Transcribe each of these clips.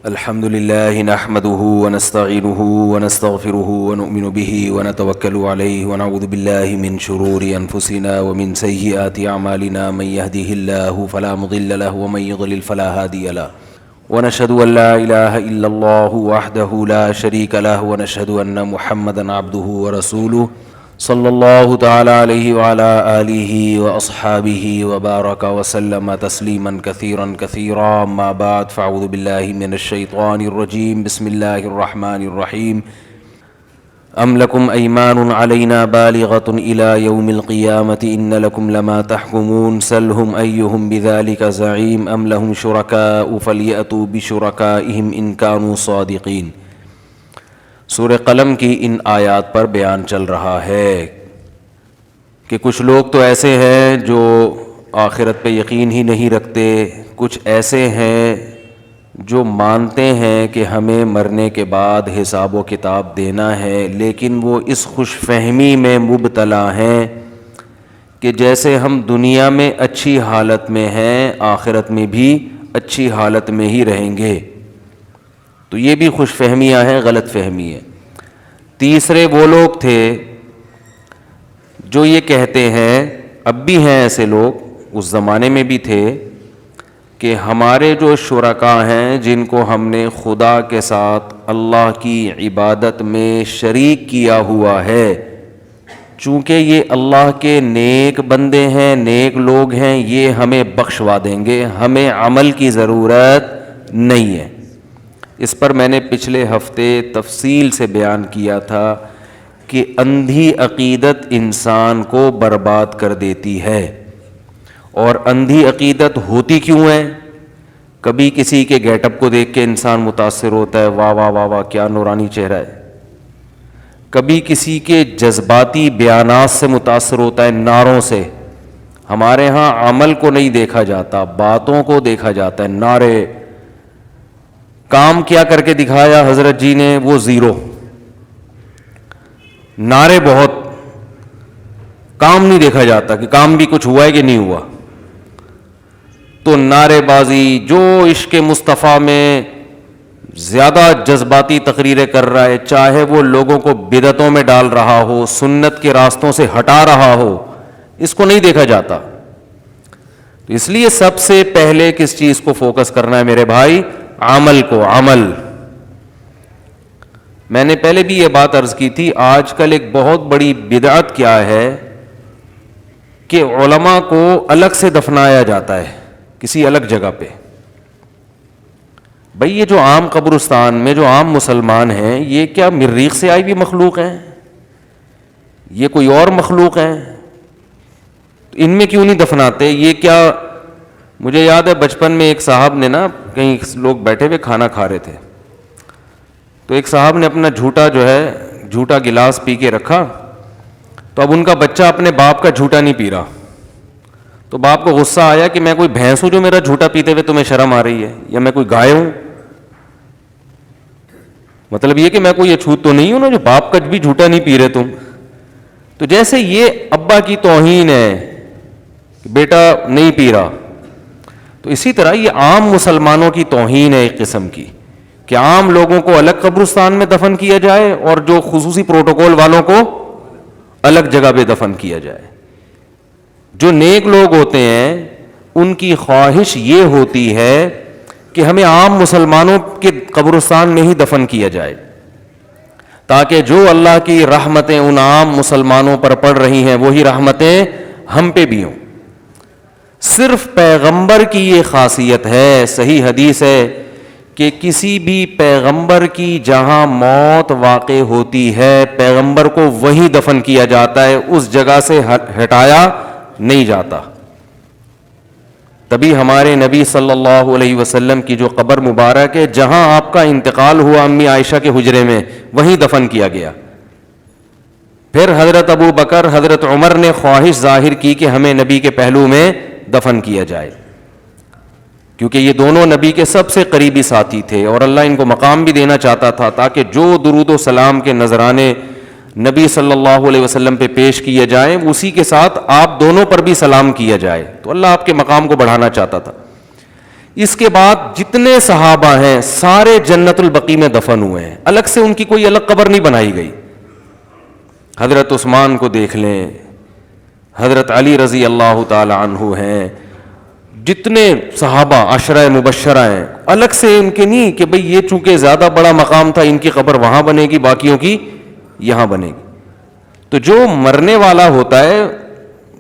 الحمد لله نحمده ونستعينه ونستغفره ونؤمن به ونتوكل عليه ونعوذ بالله من شرور أنفسنا ومن سيئات أعمالنا من يهده الله فلا مضل له ومن يضلل فلا هادي له ونشهد أن لا إله إلا الله وحده لا شريك له ونشهد أن محمدا عبده ورسوله صلى الله تعالى عليه وعلى آله وأصحابه وبارك وسلم تسليما كثيرا كثيرا. ما بعد فأعوذ بالله من الشيطان الرجيم. بسم الله الرحمن الرحيم. أم لكم أيمان علينا بالغة إلى يوم القيامة إن لكم لما تحكمون سلهم أيهم بذلك زعيم أم لهم شركاء فليأتوا بشركائهم إن كانوا صادقين. سورہ قلم کی ان آیات پر بیان چل رہا ہے کہ کچھ لوگ تو ایسے ہیں جو آخرت پہ یقین ہی نہیں رکھتے، کچھ ایسے ہیں جو مانتے ہیں کہ ہمیں مرنے کے بعد حساب و کتاب دینا ہے، لیکن وہ اس خوش فہمی میں مبتلا ہیں کہ جیسے ہم دنیا میں اچھی حالت میں ہیں آخرت میں بھی اچھی حالت میں ہی رہیں گے. تو یہ بھی خوش فہمیاں ہیں، غلط فہمی ہے. تیسرے وہ لوگ تھے جو یہ کہتے ہیں، اب بھی ہیں ایسے لوگ، اس زمانے میں بھی تھے، کہ ہمارے جو شرکاء ہیں جن کو ہم نے خدا کے ساتھ اللہ کی عبادت میں شریک کیا ہوا ہے، چونکہ یہ اللہ کے نیک بندے ہیں، نیک لوگ ہیں، یہ ہمیں بخشوا دیں گے، ہمیں عمل کی ضرورت نہیں ہے. اس پر میں نے پچھلے ہفتے تفصیل سے بیان کیا تھا کہ اندھی عقیدت انسان کو برباد کر دیتی ہے. اور اندھی عقیدت ہوتی کیوں ہے؟ کبھی کسی کے گیٹ اپ کو دیکھ کے انسان متاثر ہوتا ہے، واہ واہ واہ واہ کیا نورانی چہرہ ہے. کبھی کسی کے جذباتی بیانات سے متاثر ہوتا ہے، نعروں سے. ہمارے ہاں عمل کو نہیں دیکھا جاتا، باتوں کو دیکھا جاتا ہے، نعرے. کام کیا کر کے دکھایا حضرت جی نے؟ وہ زیرو. نعرے بہت، کام نہیں دیکھا جاتا کہ کام بھی کچھ ہوا ہے کہ نہیں ہوا. تو نعرے بازی، جو عشق مصطفیٰ میں زیادہ جذباتی تقریریں کر رہا ہے، چاہے وہ لوگوں کو بدعتوں میں ڈال رہا ہو، سنت کے راستوں سے ہٹا رہا ہو، اس کو نہیں دیکھا جاتا. تو اس لیے سب سے پہلے کس چیز کو فوکس کرنا ہے میرے بھائی؟ عمل کو. عمل. میں نے پہلے بھی یہ بات عرض کی تھی، آج کل ایک بہت بڑی بدعت کیا ہے کہ علماء کو الگ سے دفنایا جاتا ہے کسی الگ جگہ پہ. بھئی یہ جو عام قبرستان میں جو عام مسلمان ہیں، یہ کیا مریخ سے آئی ہوئی مخلوق ہیں؟ یہ کوئی اور مخلوق ہیں؟ ان میں کیوں نہیں دفناتے؟ یہ کیا؟ مجھے یاد ہے بچپن میں ایک صاحب نے نا، کہیں لوگ بیٹھے ہوئے کھانا کھا رہے تھے، تو ایک صاحب نے اپنا جھوٹا گلاس پی کے رکھا. تو اب ان کا بچہ اپنے باپ کا جھوٹا نہیں پی رہا. تو باپ کو غصہ آیا کہ میں کوئی بھینس ہوں جو میرا جھوٹا پیتے ہوئے تمہیں شرم آ رہی ہے، یا میں کوئی گائے ہوں؟ مطلب یہ کہ میں کوئی اچھوت تو نہیں ہوں نا جو باپ کا بھی جھوٹا نہیں پی رہے تم. تو جیسے یہ ابا کی توہین ہے کہ بیٹا نہیں پی رہا، تو اسی طرح یہ عام مسلمانوں کی توہین ہے ایک قسم کی، کہ عام لوگوں کو الگ قبرستان میں دفن کیا جائے اور جو خصوصی پروٹوکول والوں کو الگ جگہ پہ دفن کیا جائے. جو نیک لوگ ہوتے ہیں ان کی خواہش یہ ہوتی ہے کہ ہمیں عام مسلمانوں کے قبرستان میں ہی دفن کیا جائے، تاکہ جو اللہ کی رحمتیں ان عام مسلمانوں پر پڑ رہی ہیں وہی رحمتیں ہم پہ بھی ہوں. صرف پیغمبر کی یہ خاصیت ہے، صحیح حدیث ہے کہ کسی بھی پیغمبر کی جہاں موت واقع ہوتی ہے پیغمبر کو وہیں دفن کیا جاتا ہے، اس جگہ سے ہٹایا نہیں جاتا. تبھی ہمارے نبی صلی اللہ علیہ وسلم کی جو قبر مبارک ہے، جہاں آپ کا انتقال ہوا امی عائشہ کے حجرے میں، وہیں دفن کیا گیا. پھر حضرت ابو بکر، حضرت عمر نے خواہش ظاہر کی کہ ہمیں نبی کے پہلو میں دفن کیا جائے، کیونکہ یہ دونوں نبی کے سب سے قریبی ساتھی تھے اور اللہ ان کو مقام بھی دینا چاہتا تھا، تاکہ جو درود و سلام کے نذرانے نبی صلی اللہ علیہ وسلم پہ پیش کیے جائیں اسی کے ساتھ آپ دونوں پر بھی سلام کیا جائے. تو اللہ آپ کے مقام کو بڑھانا چاہتا تھا. اس کے بعد جتنے صحابہ ہیں سارے جنت البقیع میں دفن ہوئے ہیں, الگ سے ان کی کوئی الگ قبر نہیں بنائی گئی. حضرت عثمان کو دیکھ لیں, حضرت علی رضی اللہ تعالی عنہ ہیں, جتنے صحابہ عشرہ مبشرہ ہیں, الگ سے ان کے نہیں کہ بھئی یہ چونکہ زیادہ بڑا مقام تھا ان کی قبر وہاں بنے گی باقیوں کی یہاں بنے گی. تو جو مرنے والا ہوتا ہے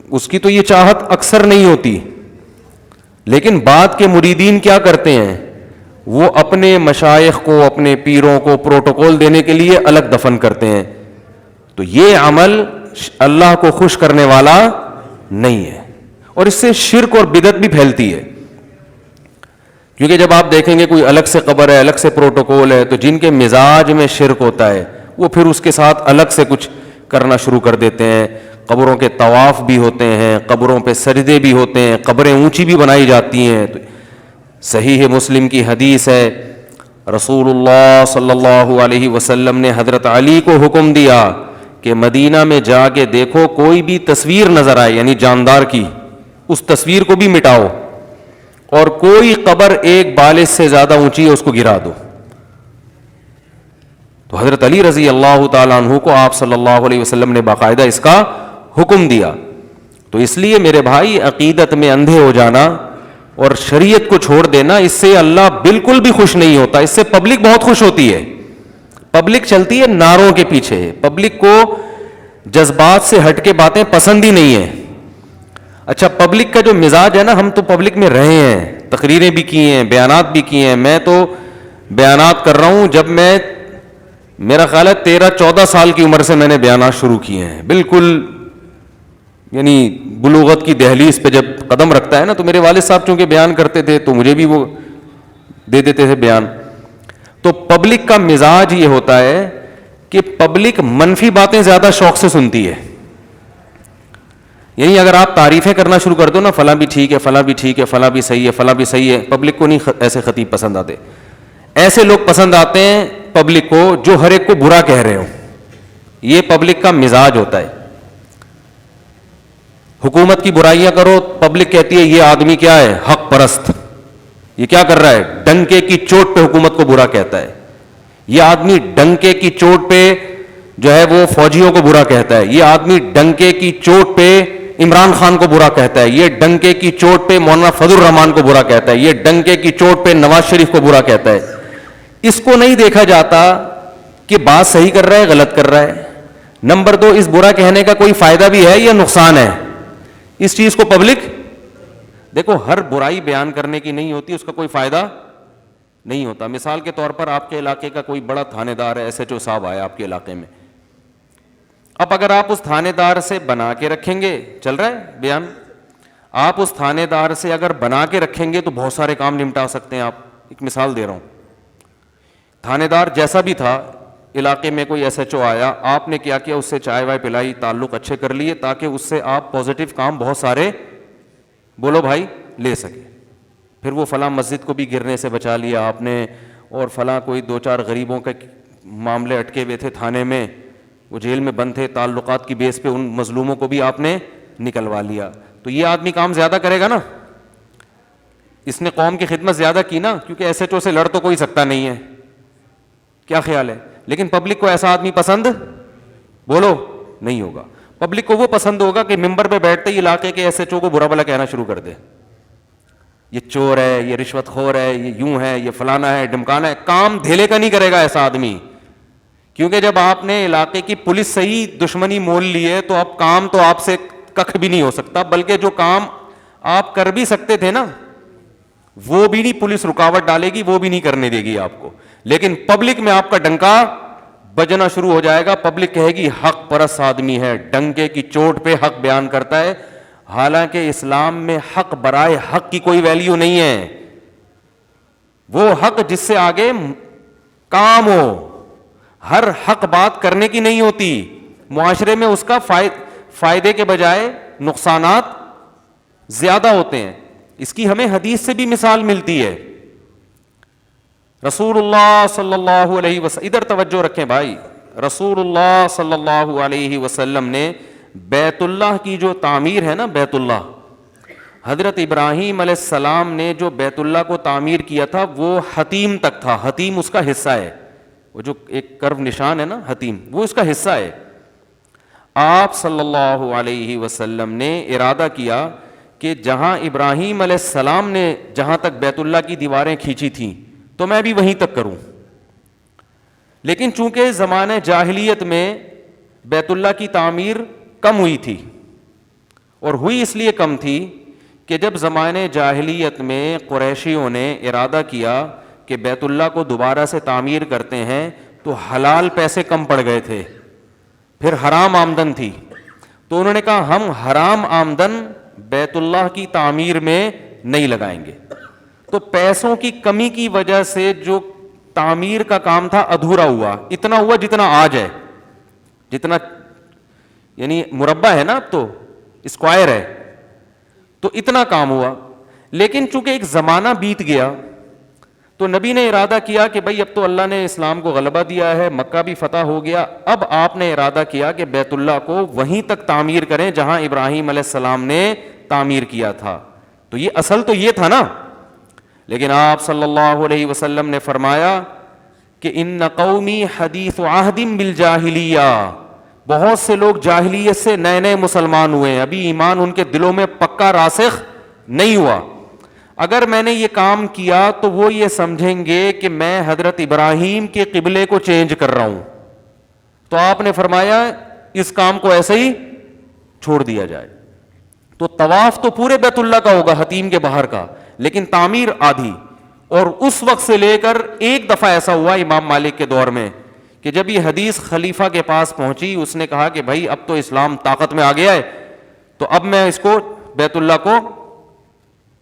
اس کی تو یہ چاہت اکثر نہیں ہوتی, لیکن بعد کے مریدین کیا کرتے ہیں, وہ اپنے مشائخ کو اپنے پیروں کو پروٹوکول دینے کے لیے الگ دفن کرتے ہیں. تو یہ عمل اللہ کو خوش کرنے والا نہیں ہے, اور اس سے شرک اور بدعت بھی پھیلتی ہے. کیونکہ جب آپ دیکھیں گے کوئی الگ سے قبر ہے, الگ سے پروٹوکول ہے, تو جن کے مزاج میں شرک ہوتا ہے وہ پھر اس کے ساتھ الگ سے کچھ کرنا شروع کر دیتے ہیں. قبروں کے طواف بھی ہوتے ہیں, قبروں پہ سجدے بھی ہوتے ہیں, قبریں اونچی بھی بنائی جاتی ہیں. تو صحیح مسلم کی حدیث ہے, رسول اللہ صلی اللہ علیہ وسلم نے حضرت علی کو حکم دیا کہ مدینہ میں جا کے دیکھو کوئی بھی تصویر نظر آئے یعنی جاندار کی, اس تصویر کو بھی مٹاؤ, اور کوئی قبر ایک بالش سے زیادہ اونچی ہے اس کو گرا دو. تو حضرت علی رضی اللہ تعالیٰ عنہ کو آپ صلی اللہ علیہ وسلم نے باقاعدہ اس کا حکم دیا. تو اس لیے میرے بھائی عقیدت میں اندھے ہو جانا اور شریعت کو چھوڑ دینا, اس سے اللہ بالکل بھی خوش نہیں ہوتا. اس سے پبلک بہت خوش ہوتی ہے, پبلک چلتی ہے نعروں کے پیچھے, پبلک کو جذبات سے ہٹ کے باتیں پسند ہی نہیں ہیں. اچھا پبلک کا جو مزاج ہے نا, ہم تو پبلک میں رہے ہیں, تقریریں بھی کی ہیں, بیانات بھی کیے ہیں. میں تو بیانات کر رہا ہوں جب میں میرا خیال ہے 13-14 سال کی عمر سے میں نے بیانات شروع کیے ہیں. بالکل یعنی بلوغت کی دہلیز پہ جب قدم رکھتا ہے نا, تو میرے والد صاحب چونکہ بیان کرتے تھے تو مجھے بھی وہ دے دیتے تھے بیان. تو پبلک کا مزاج یہ ہوتا ہے کہ پبلک منفی باتیں زیادہ شوق سے سنتی ہے. یعنی اگر آپ تعریفیں کرنا شروع کر دو نا, فلاں بھی ٹھیک ہے, فلاں بھی ٹھیک ہے, فلاں بھی صحیح ہے, فلاں بھی صحیح ہے, پبلک کو نہیں ایسے خطیب پسند آتے. ایسے لوگ پسند آتے ہیں پبلک کو جو ہر ایک کو برا کہہ رہے ہو. یہ پبلک کا مزاج ہوتا ہے. حکومت کی برائیاں کرو, پبلک کہتی ہے یہ آدمی کیا ہے, حق پرست, یہ کیا کر رہا ہے, ڈنکے کی چوٹ پہ حکومت کو برا کہتا ہے. یہ آدمی ڈنکے کی چوٹ پہ جو ہے وہ فوجیوں کو برا کہتا ہے. یہ آدمی ڈنکے کی چوٹ پہ عمران خان کو برا کہتا ہے. یہ ڈنکے کی چوٹ پہ مولانا فضل الرحمان کو برا کہتا ہے. یہ ڈنکے کی چوٹ پہ نواز شریف کو برا کہتا ہے. اس کو نہیں دیکھا جاتا کہ بات صحیح کر رہا ہے غلط کر رہا ہے. نمبر 2, اس برا کہنے کا کوئی فائدہ بھی ہے یا نقصان ہے. اس چیز کو پبلک دیکھو, ہر برائی بیان کرنے کی نہیں ہوتی, اس کا کوئی فائدہ نہیں ہوتا. مثال کے طور پر آپ کے علاقے کا کوئی بڑا تھانے دار ہے, ایس ایچ او صاحب آیا آپ کے علاقے میں. اب اگر آپ اس تھانے دار سے بنا کے رکھیں گے, چل رہا ہے بیان, آپ اس تھانے دار سے اگر بنا کے رکھیں گے تو بہت سارے کام نمٹا سکتے ہیں آپ. ایک مثال دے رہا ہوں, تھانے دار جیسا بھی تھا, علاقے میں کوئی ایس ایچ او آیا, آپ نے کیا کیا, اس سے چائے وائے پلائی, تعلق اچھے کر لیے تاکہ اس سے آپ پازیٹیو کام بہت سارے بولو بھائی لے سکے. پھر وہ فلاں مسجد کو بھی گرنے سے بچا لیا آپ نے, اور فلاں کوئی 2-4 غریبوں کے معاملے اٹکے ہوئے تھے تھانے میں, وہ جیل میں بند تھے, تعلقات کی بیس پہ ان مظلوموں کو بھی آپ نے نکلوا لیا. تو یہ آدمی کام زیادہ کرے گا نا, اس نے قوم کی خدمت زیادہ کی نا, کیونکہ ایس ایچ او سے لڑ تو کوئی سکتا نہیں ہے. کیا خیال ہے؟ لیکن پبلک کو ایسا آدمی پسند بولو نہیں ہوگا. پبلک کو وہ پسند ہوگا کہ ممبر پہ بیٹھتے ہی علاقے کے ایس ایچ او کو برا بھلا کہنا شروع کر دے, یہ چور ہے, یہ رشوت خور ہے, یہ یوں ہے, یہ فلانا ہے, ڈمکانا ہے. کام دھیلے کا نہیں کرے گا ایسا آدمی, کیونکہ جب آپ نے علاقے کی پولیس سے ہی دشمنی مول لی ہے تو اب کام تو آپ سے ککھ بھی نہیں ہو سکتا, بلکہ جو کام آپ کر بھی سکتے تھے نا وہ بھی نہیں پولیس رکاوٹ ڈالے گی, وہ بھی نہیں کرنے دے گی آپ کو. لیکن پبلک میں آپ کا ڈنکا بجنا شروع ہو جائے گا. پبلک کہے گی حق پرست آدمی ہے, ڈنکے کی چوٹ پہ حق بیان کرتا ہے. حالانکہ اسلام میں حق برائے حق کی کوئی ویلیو نہیں ہے. وہ حق جس سے آگے کام ہو, ہر حق بات کرنے کی نہیں ہوتی. معاشرے میں اس کا فائدے کے بجائے نقصانات زیادہ ہوتے ہیں. اس کی ہمیں حدیث سے بھی مثال ملتی ہے. رسول اللہ صلی اللہ علیہ وسلم, ادھر توجہ رکھیں بھائی, رسول اللہ صلی اللہ علیہ وسلم نے بیت اللہ کی جو تعمیر ہے نا, بیت اللہ, حضرت ابراہیم علیہ السلام نے جو بیت اللہ کو تعمیر کیا تھا وہ حتیم تک تھا. حتیم اس کا حصہ ہے, وہ جو ایک کرو نشان ہے نا حتیم, وہ اس کا حصہ ہے. آپ صلی اللہ علیہ وسلم نے ارادہ کیا کہ جہاں ابراہیم علیہ السلام نے جہاں تک بیت اللہ کی دیواریں کھینچی تھیں تو میں بھی وہیں تک کروں. لیکن چونکہ زمانہ جاہلیت میں بیت اللہ کی تعمیر کم ہوئی تھی, اور ہوئی اس لیے کم تھی کہ جب زمانے جاہلیت میں قریشیوں نے ارادہ کیا کہ بیت اللہ کو دوبارہ سے تعمیر کرتے ہیں تو حلال پیسے کم پڑ گئے تھے, پھر حرام آمدن تھی, تو انہوں نے کہا ہم حرام آمدن بیت اللہ کی تعمیر میں نہیں لگائیں گے. تو پیسوں کی کمی کی وجہ سے جو تعمیر کا کام تھا ادھورا ہوا, اتنا ہوا جتنا آج ہے, جتنا یعنی مربع ہے نا, اب تو اسکوائر ہے, تو اتنا کام ہوا. لیکن چونکہ ایک زمانہ بیت گیا تو نبی نے ارادہ کیا کہ بھئی اب تو اللہ نے اسلام کو غلبہ دیا ہے, مکہ بھی فتح ہو گیا, اب آپ نے ارادہ کیا کہ بیت اللہ کو وہیں تک تعمیر کریں جہاں ابراہیم علیہ السلام نے تعمیر کیا تھا. تو یہ اصل تو یہ تھا نا. لیکن آپ صلی اللہ علیہ وسلم نے فرمایا کہ ان قومی حدیث عہد بالجاہلیہ, بہت سے لوگ جاہلیت سے نئے نئے مسلمان ہوئے ہیں, ابھی ایمان ان کے دلوں میں پکا راسخ نہیں ہوا. اگر میں نے یہ کام کیا تو وہ یہ سمجھیں گے کہ میں حضرت ابراہیم کے قبلے کو چینج کر رہا ہوں. تو آپ نے فرمایا اس کام کو ایسے ہی چھوڑ دیا جائے. تو طواف تو پورے بیت اللہ کا ہوگا حتیم کے باہر کا, لیکن تعمیر آدھی. اور اس وقت سے لے کر ایک دفعہ ایسا ہوا امام مالک کے دور میں کہ جب یہ حدیث خلیفہ کے پاس پہنچی, اس نے کہا کہ بھائی اب تو اسلام طاقت میں آ گیا ہے, تو اب میں اس کو بیت اللہ کو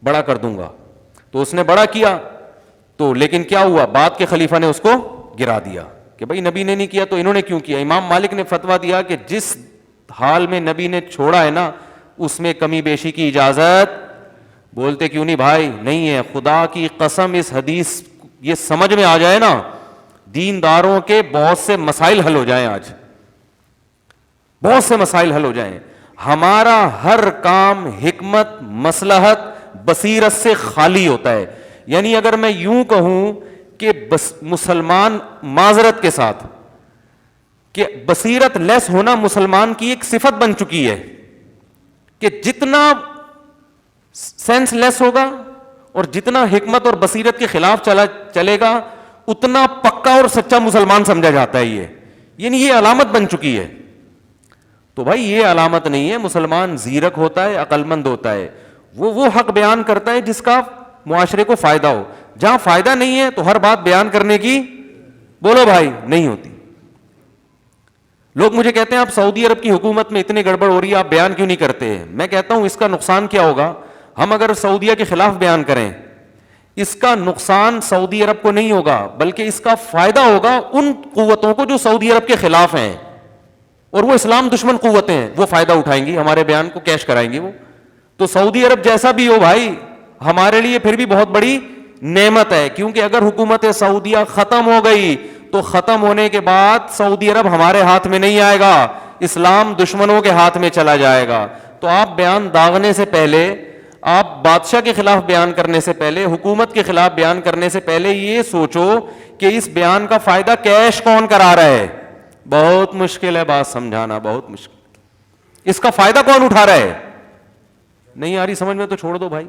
بڑا کر دوں گا. تو اس نے بڑا کیا, تو لیکن کیا ہوا, بعد کے خلیفہ نے اس کو گرا دیا کہ بھائی نبی نے نہیں کیا تو انہوں نے کیوں کیا. امام مالک نے فتویٰ دیا کہ جس حال میں نبی نے چھوڑا ہے نا اس میں کمی بیشی کی اجازت. بولتے کیوں نہیں بھائی, نہیں ہے, خدا کی قسم اس حدیث یہ سمجھ میں آ جائے نا, دینداروں کے بہت سے مسائل حل ہو جائیں, آج بہت سے مسائل حل ہو جائیں. ہمارا ہر کام حکمت, مصلحت, بصیرت سے خالی ہوتا ہے. یعنی اگر میں یوں کہوں کہ مسلمان معذرت کے ساتھ کہ بصیرت لیس ہونا مسلمان کی ایک صفت بن چکی ہے کہ جتنا سینس لیس ہوگا اور جتنا حکمت اور بصیرت کے خلاف چلے گا اتنا پکا اور سچا مسلمان سمجھا جاتا ہے. یعنی یہ علامت بن چکی ہے. تو بھائی یہ علامت نہیں ہے. مسلمان زیرک ہوتا ہے, عقل مند ہوتا ہے, وہ حق بیان کرتا ہے جس کا معاشرے کو فائدہ ہو. جہاں فائدہ نہیں ہے تو ہر بات بیان کرنے کی بولو بھائی نہیں ہوتی. لوگ مجھے کہتے ہیں آپ سعودی عرب کی حکومت میں اتنی گڑبڑ ہو رہی ہے, آپ بیان کیوں نہیں کرتے؟ میں کہتا ہوں اس کا نقصان کیا ہوگا. ہم اگر سعودیہ کے خلاف بیان کریں, اس کا نقصان سعودی عرب کو نہیں ہوگا بلکہ اس کا فائدہ ہوگا ان قوتوں کو جو سعودی عرب کے خلاف ہیں, اور وہ اسلام دشمن قوتیں ہیں, وہ فائدہ اٹھائیں گی, ہمارے بیان کو کیش کرائیں گی وہ. تو سعودی عرب جیسا بھی ہو بھائی ہمارے لیے پھر بھی بہت بڑی نعمت ہے, کیونکہ اگر حکومت سعودیہ ختم ہو گئی تو ختم ہونے کے بعد سعودی عرب ہمارے ہاتھ میں نہیں آئے گا, اسلام دشمنوں کے ہاتھ میں چلا جائے گا. تو آپ بیان داغنے سے پہلے, آپ بادشاہ کے خلاف بیان کرنے سے پہلے, حکومت کے خلاف بیان کرنے سے پہلے یہ سوچو کہ اس بیان کا فائدہ کیش کون کرا رہا ہے. بہت مشکل ہے بات سمجھانا, بہت مشکل. اس کا فائدہ کون اٹھا رہا ہے؟ نہیں آ رہی سمجھ میں تو چھوڑ دو بھائی.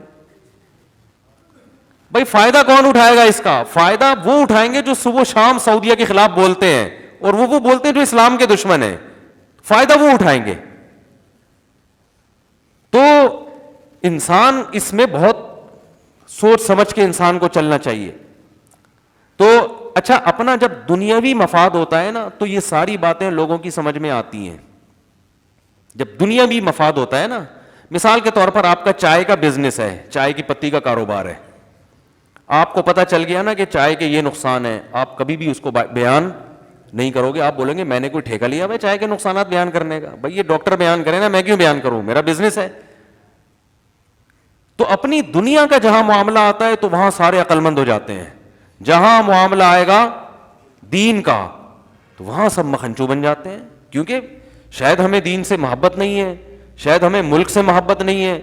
بھائی فائدہ کون اٹھائے گا اس کا؟ فائدہ وہ اٹھائیں گے جو صبح شام سعودیہ کے خلاف بولتے ہیں, اور وہ بولتے ہیں جو اسلام کے دشمن ہیں. فائدہ وہ اٹھائیں گے. تو انسان اس میں بہت سوچ سمجھ کے انسان کو چلنا چاہیے. تو اچھا, اپنا جب دنیاوی مفاد ہوتا ہے نا تو یہ ساری باتیں لوگوں کی سمجھ میں آتی ہیں. جب دنیاوی مفاد ہوتا ہے نا, مثال کے طور پر آپ کا چائے کا بزنس ہے, چائے کی پتی کا کاروبار ہے, آپ کو پتہ چل گیا نا کہ چائے کے یہ نقصان ہے, آپ کبھی بھی اس کو بیان نہیں کرو گے. آپ بولیں گے میں نے کوئی ٹھیکہ لیا بھائی چائے کے نقصانات بیان کرنے کا؟ بھائی یہ ڈاکٹر بیان کرے نا, میں کیوں بیان کروں, میرا بزنس ہے. تو اپنی دنیا کا جہاں معاملہ آتا ہے تو وہاں سارے عقل مند ہو جاتے ہیں. جہاں معاملہ آئے گا دین کا تو وہاں سب مکھنچو بن جاتے ہیں, کیونکہ شاید ہمیں دین سے محبت نہیں ہے, شاید ہمیں ملک سے محبت نہیں ہے,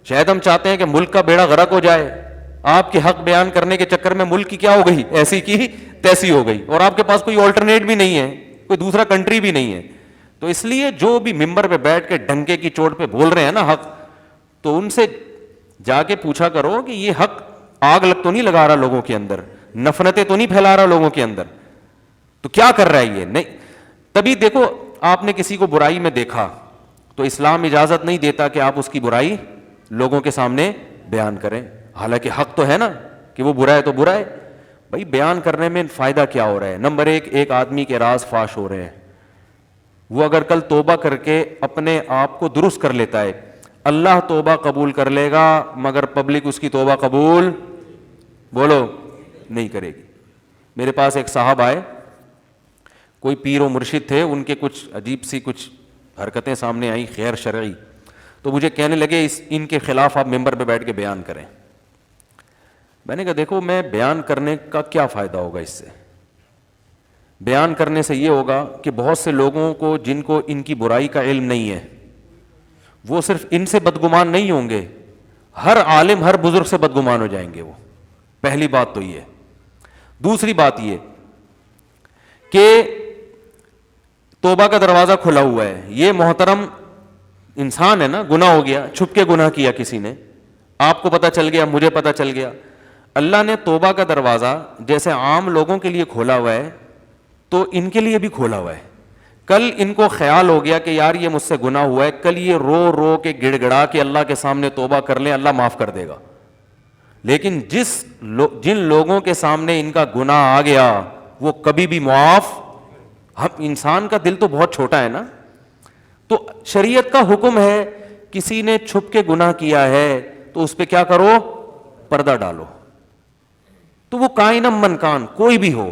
شاید ہم چاہتے ہیں کہ ملک کا بیڑا غرق ہو جائے، آپ کے حق بیان کرنے کے چکر میں ملک کی کیا ہو گئی، ایسی کی تیسی ہو گئی، اور آپ کے پاس کوئی آلٹرنیٹ بھی نہیں ہے، کوئی دوسرا کنٹری بھی نہیں ہے. تو اس لیے جو بھی ممبر پہ بیٹھ کے ڈنکے کی چوٹ پہ بول رہے ہیں نا حق، تو ان سے جا کے پوچھا کرو کہ یہ حق آگ لگ تو نہیں لگا رہا لوگوں کے اندر، نفرتیں تو نہیں پھیلا رہا لوگوں کے اندر، تو کیا کر رہا ہے یہ نہیں. تبھی دیکھو آپ نے کسی کو برائی میں دیکھا تو اسلام اجازت نہیں دیتا کہ آپ اس کی برائی لوگوں کے سامنے بیان کریں، حالانکہ حق تو ہے نا کہ وہ برا ہے تو برا ہے. بھائی بیان کرنے میں فائدہ کیا ہو رہا ہے؟ نمبر ایک آدمی کے راز فاش ہو رہے ہیں، وہ اگر کل توبہ کر کے اپنے آپ کو درست کر لیتا ہے، اللہ توبہ قبول کر لے گا، مگر پبلک اس کی توبہ قبول بولو نہیں کرے گی. میرے پاس ایک صاحب آئے، کوئی پیر و مرشد تھے، ان کے کچھ عجیب سی کچھ حرکتیں سامنے آئیں غیر شرعی، تو مجھے کہنے لگے ان کے خلاف آپ ممبر پہ بیٹھ کے بیان کریں. میں نے کہا دیکھو میں بیان کرنے کا کیا فائدہ ہوگا؟ اس سے بیان کرنے سے یہ ہوگا کہ بہت سے لوگوں کو جن کو ان کی برائی کا علم نہیں ہے، وہ صرف ان سے بدگمان نہیں ہوں گے، ہر عالم ہر بزرگ سے بدگمان ہو جائیں گے وہ. پہلی بات تو یہ. دوسری بات یہ کہ توبہ کا دروازہ کھلا ہوا ہے، یہ محترم انسان ہے نا، گناہ ہو گیا، چھپ کے گناہ کیا کسی نے، آپ کو پتہ چل گیا، مجھے پتہ چل گیا. اللہ نے توبہ کا دروازہ جیسے عام لوگوں کے لیے کھولا ہوا ہے تو ان کے لیے بھی کھولا ہوا ہے. کل ان کو خیال ہو گیا کہ یار یہ مجھ سے گناہ ہوا ہے، کل یہ رو رو کے گڑ گڑا کے اللہ کے سامنے توبہ کر لیں، اللہ معاف کر دے گا. لیکن جن لوگوں کے سامنے ان کا گناہ آ گیا وہ کبھی بھی معاف، ہم انسان کا دل تو بہت چھوٹا ہے نا، تو شریعت کا حکم ہے کسی نے چھپ کے گناہ کیا ہے تو اس پہ کیا کرو؟ پردہ ڈالو. تو وہ کائنم من کان کوئی بھی ہو،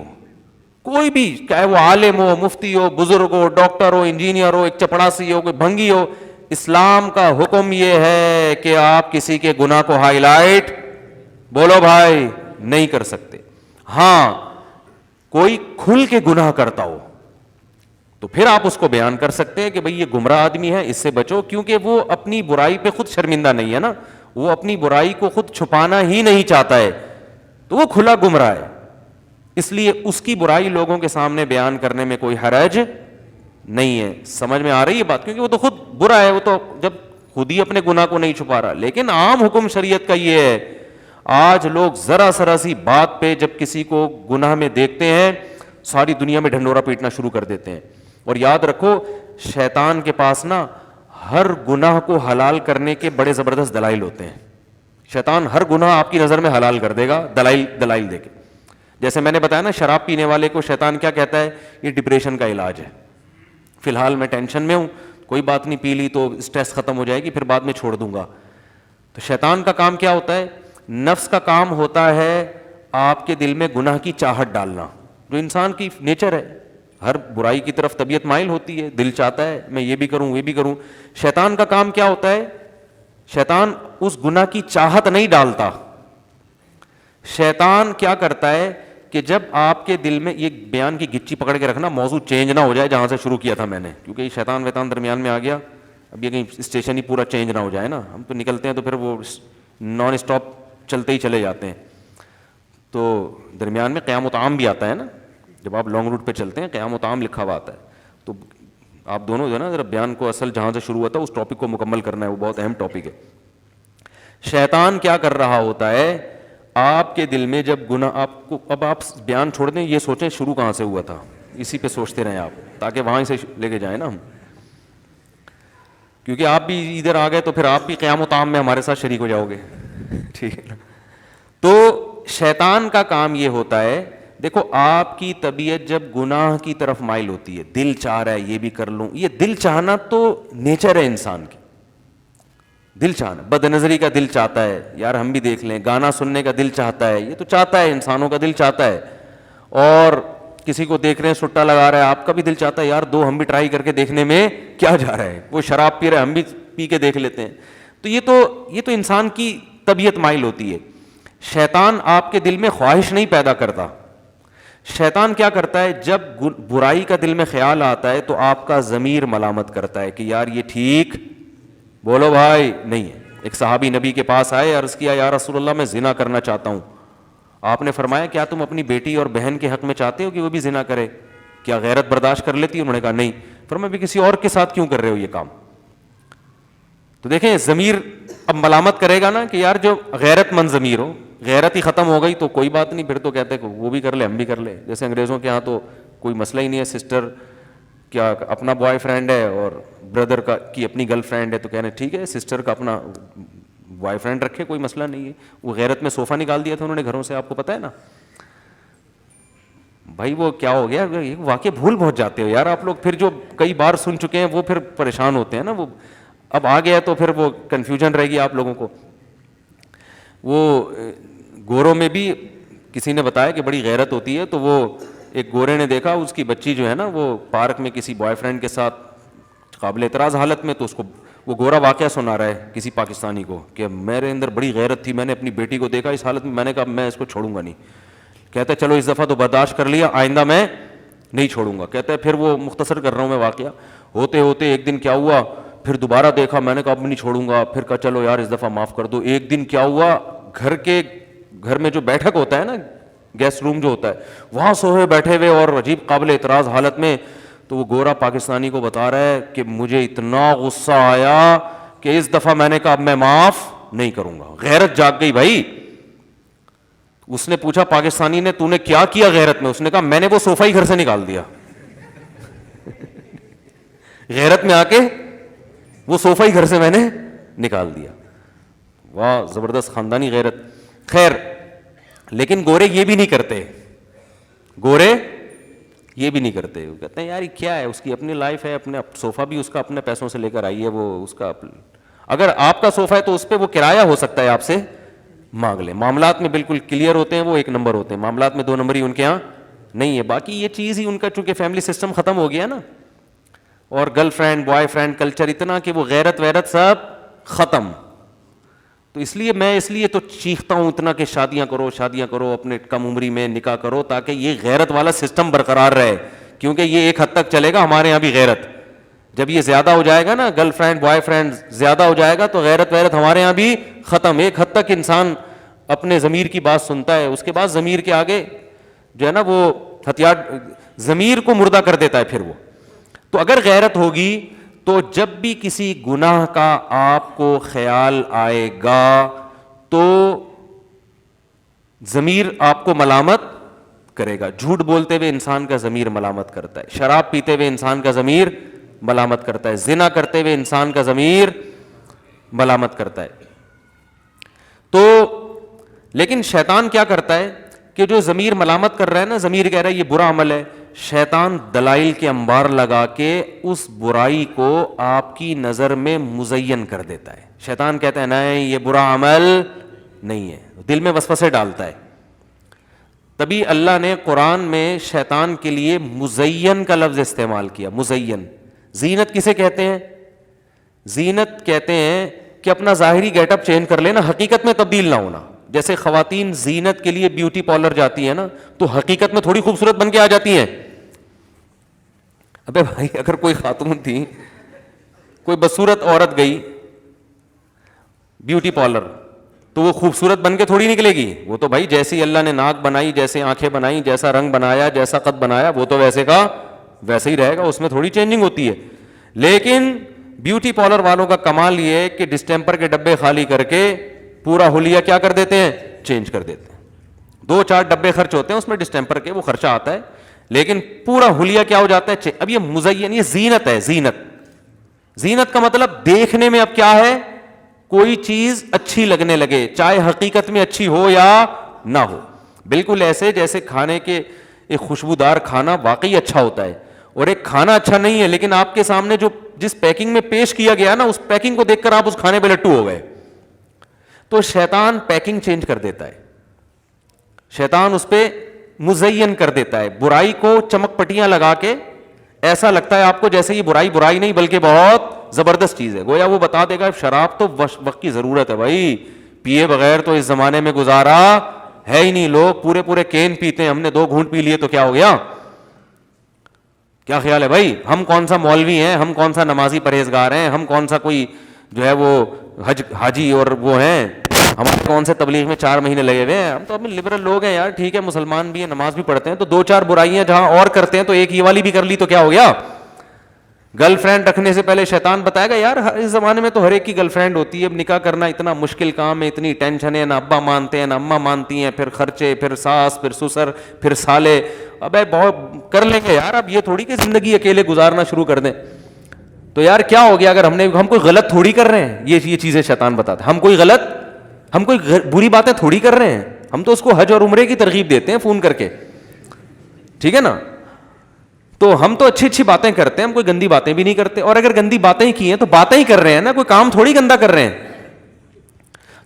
کوئی بھی، چاہے وہ عالم ہو، مفتی ہو، بزرگ ہو، ڈاکٹر ہو، انجینئر ہو، ایک چپڑاسی ہو، کوئی بھنگی ہو، اسلام کا حکم یہ ہے کہ آپ کسی کے گناہ کو ہائی لائٹ بولو بھائی نہیں کر سکتے. ہاں کوئی کھل کے گناہ کرتا ہو تو پھر آپ اس کو بیان کر سکتے ہیں کہ بھئی یہ گمراہ آدمی ہے، اس سے بچو، کیونکہ وہ اپنی برائی پہ خود شرمندہ نہیں ہے نا، وہ اپنی برائی کو خود چھپانا ہی نہیں چاہتا ہے، تو وہ کھلا گمراہ ہے. اس لیے اس کی برائی لوگوں کے سامنے بیان کرنے میں کوئی حرج نہیں ہے. سمجھ میں آ رہی ہے بات؟ کیونکہ وہ تو خود برا ہے، وہ تو جب خود ہی اپنے گناہ کو نہیں چھپا رہا. لیکن عام حکم شریعت کا یہ ہے، آج لوگ ذرا سی بات پہ جب کسی کو گناہ میں دیکھتے ہیں ساری دنیا میں ڈھنڈورا پیٹنا شروع کر دیتے ہیں. اور یاد رکھو شیطان کے پاس نا ہر گناہ کو حلال کرنے کے بڑے زبردست دلائل ہوتے ہیں. شیطان ہر گناہ آپ کی نظر میں حلال کر دے گا دلائل دے کے. جیسے میں نے بتایا نا شراب پینے والے کو شیطان کیا کہتا ہے؟ یہ ڈپریشن کا علاج ہے، فی الحال میں ٹینشن میں ہوں، کوئی بات نہیں، پی لی تو اسٹریس ختم ہو جائے گی، پھر بعد میں چھوڑ دوں گا. تو شیطان کا کام کیا ہوتا ہے؟ نفس کا کام ہوتا ہے آپ کے دل میں گناہ کی چاہت ڈالنا، جو انسان کی نیچر ہے، ہر برائی کی طرف طبیعت مائل ہوتی ہے، دل چاہتا ہے میں یہ بھی کروں وہ بھی کروں. شیطان کا کام کیا ہوتا ہے؟ شیطان اس گناہ کی چاہت نہیں ڈالتا. شیطان کیا کرتا ہے کہ جب آپ کے دل میں یہ بیان کی گچی پکڑ کے رکھنا، موضوع چینج نہ ہو جائے جہاں سے شروع کیا تھا میں نے، کیونکہ یہ شیطان ویطان درمیان میں آ گیا، اب یہ کہیں اسٹیشن ہی پورا چینج نہ ہو جائے نا، ہم تو نکلتے ہیں تو پھر وہ نان اسٹاپ چلتے ہی چلے جاتے ہیں. تو درمیان میں قیام و طعام بھی آتا ہے نا، جب آپ لانگ روٹ پہ چلتے ہیں قیام و طعام لکھا ہوا آتا ہے. تو آپ دونوں جو ہے نا ذرا بیان کو اصل جہاں سے شروع ہوتا ہے اس ٹاپک کو مکمل کرنا ہے، وہ بہت اہم ٹاپک ہے. شیطان کیا کر رہا ہوتا ہے آپ کے دل میں جب گناہ، آپ کو اب آپ بیان چھوڑ دیں، یہ سوچیں شروع کہاں سے ہوا تھا، اسی پہ سوچتے رہیں آپ، تاکہ وہاں سے لے کے جائیں نا ہم، کیونکہ آپ بھی ادھر آ گئے تو پھر آپ بھی قیام و طعام میں ہمارے ساتھ شریک ہو جاؤ گے. ٹھیک ہے نا؟ تو شیطان کا کام یہ ہوتا ہے، دیکھو آپ کی طبیعت جب گناہ کی طرف مائل ہوتی ہے، دل چاہ رہا ہے یہ بھی کر لوں، یہ دل چاہنا تو نیچر ہے انسان کی، دل چاہنا، بد نظری کا دل چاہتا ہے یار ہم بھی دیکھ لیں، گانا سننے کا دل چاہتا ہے، یہ تو چاہتا ہے، انسانوں کا دل چاہتا ہے. اور کسی کو دیکھ رہے ہیں سٹا لگا رہا ہے، آپ کا بھی دل چاہتا ہے یار دو ہم بھی ٹرائی کر کے دیکھنے میں کیا جا رہا ہے، وہ شراب پی رہا ہے ہم بھی پی کے دیکھ لیتے ہیں. تو یہ تو انسان کی طبیعت مائل ہوتی ہے. شیطان آپ کے دل میں خواہش نہیں پیدا کرتا. شیطان کیا کرتا ہے؟ جب برائی کا دل میں خیال آتا ہے تو آپ کا ضمیر ملامت کرتا ہے کہ یار یہ ٹھیک بولو بھائی نہیں ہے. ایک صحابی نبی کے پاس آئے، عرض کیا یا رسول اللہ میں زنا کرنا چاہتا ہوں. آپ نے فرمایا کیا تم اپنی بیٹی اور بہن کے حق میں چاہتے ہو کہ وہ بھی زنا کرے؟ کیا غیرت برداشت کر لیتی؟ انہوں نے کہا نہیں. فرمایا بھی کسی اور کے ساتھ کیوں کر رہے ہو یہ کام؟ تو دیکھیں ضمیر اب ملامت کرے گا نا کہ یار جو غیرت مند ضمیر ہو، غیرت ہی ختم ہو گئی تو کوئی بات نہیں، پھر تو کہتے ہیں کہ وہ بھی کر لے ہم بھی کر لیں. جیسے انگریزوں کے ہاں تو کوئی مسئلہ ہی نہیں ہے، سسٹر کیا اپنا بوائے فرینڈ ہے اور بردر کی اپنی گرل فرینڈ ہے تو کہنے ٹھیک ہے سسٹر کا اپنا بوائے فرینڈ رکھے، کوئی مسئلہ نہیں ہے. وہ غیرت میں صوفہ نکال دیا تھا انہوں نے گھروں سے، آپ کو پتہ ہے نا بھائی. وہ کیا ہو گیا واقعی بھول بہت جاتے ہو یار آپ لوگ، پھر جو کئی بار سن چکے ہیں وہ پھر پریشان ہوتے ہیں نا. وہ اب آ گیا تو پھر وہ کنفیوژن رہے گی آپ لوگوں کو. وہ گوروں میں بھی کسی نے بتایا کہ بڑی غیرت ہوتی ہے. تو وہ ایک گورے نے دیکھا اس کی بچی جو ہے نا وہ پارک میں کسی بوائے فرینڈ کے ساتھ قابل اعتراض حالت میں، تو اس کو وہ گورا واقعہ سنا رہا ہے کسی پاکستانی کو کہ میرے اندر بڑی غیرت تھی، میں نے اپنی بیٹی کو دیکھا اس حالت میں، میں نے کہا میں اس کو چھوڑوں گا نہیں. کہتا ہے چلو اس دفعہ تو برداشت کر لیا، آئندہ میں نہیں چھوڑوں گا. کہتا ہے پھر وہ مختصر کر رہا ہوں میں واقعہ، ہوتے ہوتے ایک دن کیا ہوا، پھر دوبارہ دیکھا، میں نے کہا اب نہیں چھوڑوں گا. پھر کہا چلو یار اس دفعہ معاف کر دو. ایک دن کیا ہوا، گھر میں جو بیٹھک ہوتا ہے نا، گیسٹ روم جو ہوتا ہے، وہاں سوئے بیٹھے ہوئے اور عجیب قابل اعتراض حالت میں. تو وہ گورا پاکستانی کو بتا رہا ہے کہ مجھے اتنا غصہ آیا کہ اس دفعہ میں نے کہا اب میں معاف نہیں کروں گا. غیرت جاگ گئی بھائی. اس نے پوچھا پاکستانی نے تو نے کیا کیا غیرت میں؟ اس نے کہا میں نے وہ صوفہ ہی گھر سے نکال دیا. غیرت میں آ کے وہ صوفہ ہی گھر سے میں نے نکال دیا. واہ زبردست خاندانی غیرت. خیر لیکن گورے یہ بھی نہیں کرتے، گورے یہ بھی نہیں کرتے. وہ کہتے ہیں یار یہ کیا ہے، اس کی اپنی لائف ہے، اپنے صوفہ بھی اس کا اپنے پیسوں سے لے کر آئی ہے، وہ اس کا اگر آپ کا صوفہ ہے تو اس پہ وہ کرایہ ہو سکتا ہے آپ سے مانگ لیں. معاملات میں بالکل کلیئر ہوتے ہیں، وہ ایک نمبر ہوتے ہیں معاملات میں، 2 نمبری ان کے ہاں نہیں ہے. باقی یہ چیز ہی ان کا چونکہ فیملی سسٹم ختم ہو گیا نا، اور girl friend boy friend culture اتنا کہ وہ غیرت ویرت سب ختم. تو اس لیے تو چیختا ہوں اتنا کہ شادیاں کرو اپنے کم عمری میں، نکاح کرو تاکہ یہ غیرت والا سسٹم برقرار رہے. کیونکہ یہ ایک حد تک چلے گا ہمارے یہاں بھی غیرت، جب یہ زیادہ ہو جائے گا نا، گرل فرینڈ بوائے فرینڈ زیادہ ہو جائے گا تو غیرت ویرت ہمارے یہاں بھی ختم. ایک حد تک انسان اپنے ضمیر کی بات سنتا ہے، اس کے بعد ضمیر کے آگے جو ہے نا وہ ہتھیار ضمیر کو مردہ کر دیتا ہے پھر وہ. تو اگر غیرت ہوگی تو جب بھی کسی گناہ کا آپ کو خیال آئے گا تو ضمیر آپ کو ملامت کرے گا. جھوٹ بولتے ہوئے انسان کا ضمیر ملامت کرتا ہے، شراب پیتے ہوئے انسان کا ضمیر ملامت کرتا ہے، زنا کرتے ہوئے انسان کا ضمیر ملامت کرتا ہے. تو لیکن شیطان کیا کرتا ہے کہ جو ضمیر ملامت کر رہا ہے نا، ضمیر کہہ رہا ہے یہ برا عمل ہے، شیطان دلائل کے انبار لگا کے اس برائی کو آپ کی نظر میں مزین کر دیتا ہے. شیطان کہتا ہے نہیں یہ برا عمل نہیں ہے، دل میں وسوسے ڈالتا ہے. تبھی اللہ نے قرآن میں شیطان کے لیے مزین کا لفظ استعمال کیا. مزین زینت کسے کہتے ہیں؟ زینت کہتے ہیں کہ اپنا ظاہری گیٹ اپ چینج کر لینا، حقیقت میں تبدیل نہ ہونا. جیسے خواتین زینت کے لیے بیوٹی پارلر جاتی ہیں نا، تو حقیقت میں تھوڑی خوبصورت بن کے آ جاتی ہیں. ابے بھائی اگر کوئی خاتون تھی، کوئی بدصورت عورت گئی بیوٹی پارلر تو وہ خوبصورت بن کے تھوڑی نکلے گی. وہ تو بھائی جیسی اللہ نے ناک بنائی، جیسے آنکھیں بنائی، جیسا رنگ بنایا، جیسا قد بنایا، وہ تو ویسے کا ویسے ہی رہے گا، اس میں تھوڑی چینجنگ ہوتی ہے. لیکن بیوٹی پارلر والوں کا کمال یہ ہے کہ ڈسٹیمپر کے ڈبے خالی کر کے پورا حلیہ کیا کر دیتے ہیں؟ چینج کر دیتے ہیں. 2-4 ڈبے خرچ ہوتے ہیں اس میں ڈسٹیمپر کے، وہ خرچہ آتا ہے، لیکن پورا حلیہ کیا ہو جاتا ہے. اب یہ مزین، یہ زینت ہے. زینت کا مطلب دیکھنے میں اب کیا ہے، کوئی چیز اچھی لگنے لگے، چاہے حقیقت میں اچھی ہو یا نہ ہو. بالکل ایسے جیسے کھانے کے ایک خوشبودار کھانا واقعی اچھا ہوتا ہے، اور ایک کھانا اچھا نہیں ہے لیکن آپ کے سامنے جو جس پیکنگ میں پیش کیا گیا نا، اس پیکنگ کو دیکھ کر آپ اس کھانے پہ لٹو ہو گئے. تو شیطان پیکنگ چینج کر دیتا ہے، شیطان اس پہ مزین کر دیتا ہے، برائی کو چمک پٹیاں لگا کے ایسا لگتا ہے آپ کو جیسے یہ برائی نہیں بلکہ بہت زبردست چیز ہے. گویا وہ بتا دے گا شراب تو وقت کی ضرورت ہے بھائی، پیے بغیر تو اس زمانے میں گزارا ہے ہی نہیں. لوگ پورے کین پیتے ہیں، ہم نے 2 گھونٹ پی لیے تو کیا ہو گیا؟ کیا خیال ہے بھائی؟ ہم کون سا مولوی ہیں، ہم کون سا نمازی پرہیزگار ہیں، ہم کون سا کوئی جو ہے وہ حاجی اور وہ ہیں ہمارے کون سے تبلیغ میں 4 مہینے لگے ہوئے ہیں. ہم تو ابھی لبرل لوگ ہیں یار, ٹھیک ہے مسلمان بھی ہیں, نماز بھی پڑھتے ہیں, تو 2-4 برائیاں جہاں اور کرتے ہیں تو ایک یہ والی بھی کر لی تو کیا ہو گیا. گرل فرینڈ رکھنے سے پہلے شیطان بتائے گا یار اس زمانے میں تو ہر ایک کی گرل فرینڈ ہوتی ہے, اب نکاح کرنا اتنا مشکل کام ہے, اتنی ٹینشن ہے, نہ ابا مانتے ہیں نہ اماں مانتی ہیں, پھر خرچے, پھر ساس, پھر سسر, پھر سالے, ابے بہت کر لیں گے یار, اب یہ تھوڑی کہ زندگی اکیلے گزارنا شروع کر دیں. تو یار کیا ہو گیا اگر ہم کوئی غلط تھوڑی کر رہے ہیں, یہ چیزیں شیطان بتاتا ہے, ہم کوئی بری باتیں تھوڑی کر رہے ہیں, ہم تو اس کو حج اور عمرے کی ترغیب دیتے ہیں فون کر کے, ٹھیک ہے نا. تو ہم تو اچھی باتیں کرتے ہیں, ہم کوئی گندی باتیں بھی نہیں کرتے, اور اگر گندی باتیں ہی کی ہیں تو باتیں ہی کر رہے ہیں نا, کوئی کام تھوڑی گندا کر رہے ہیں.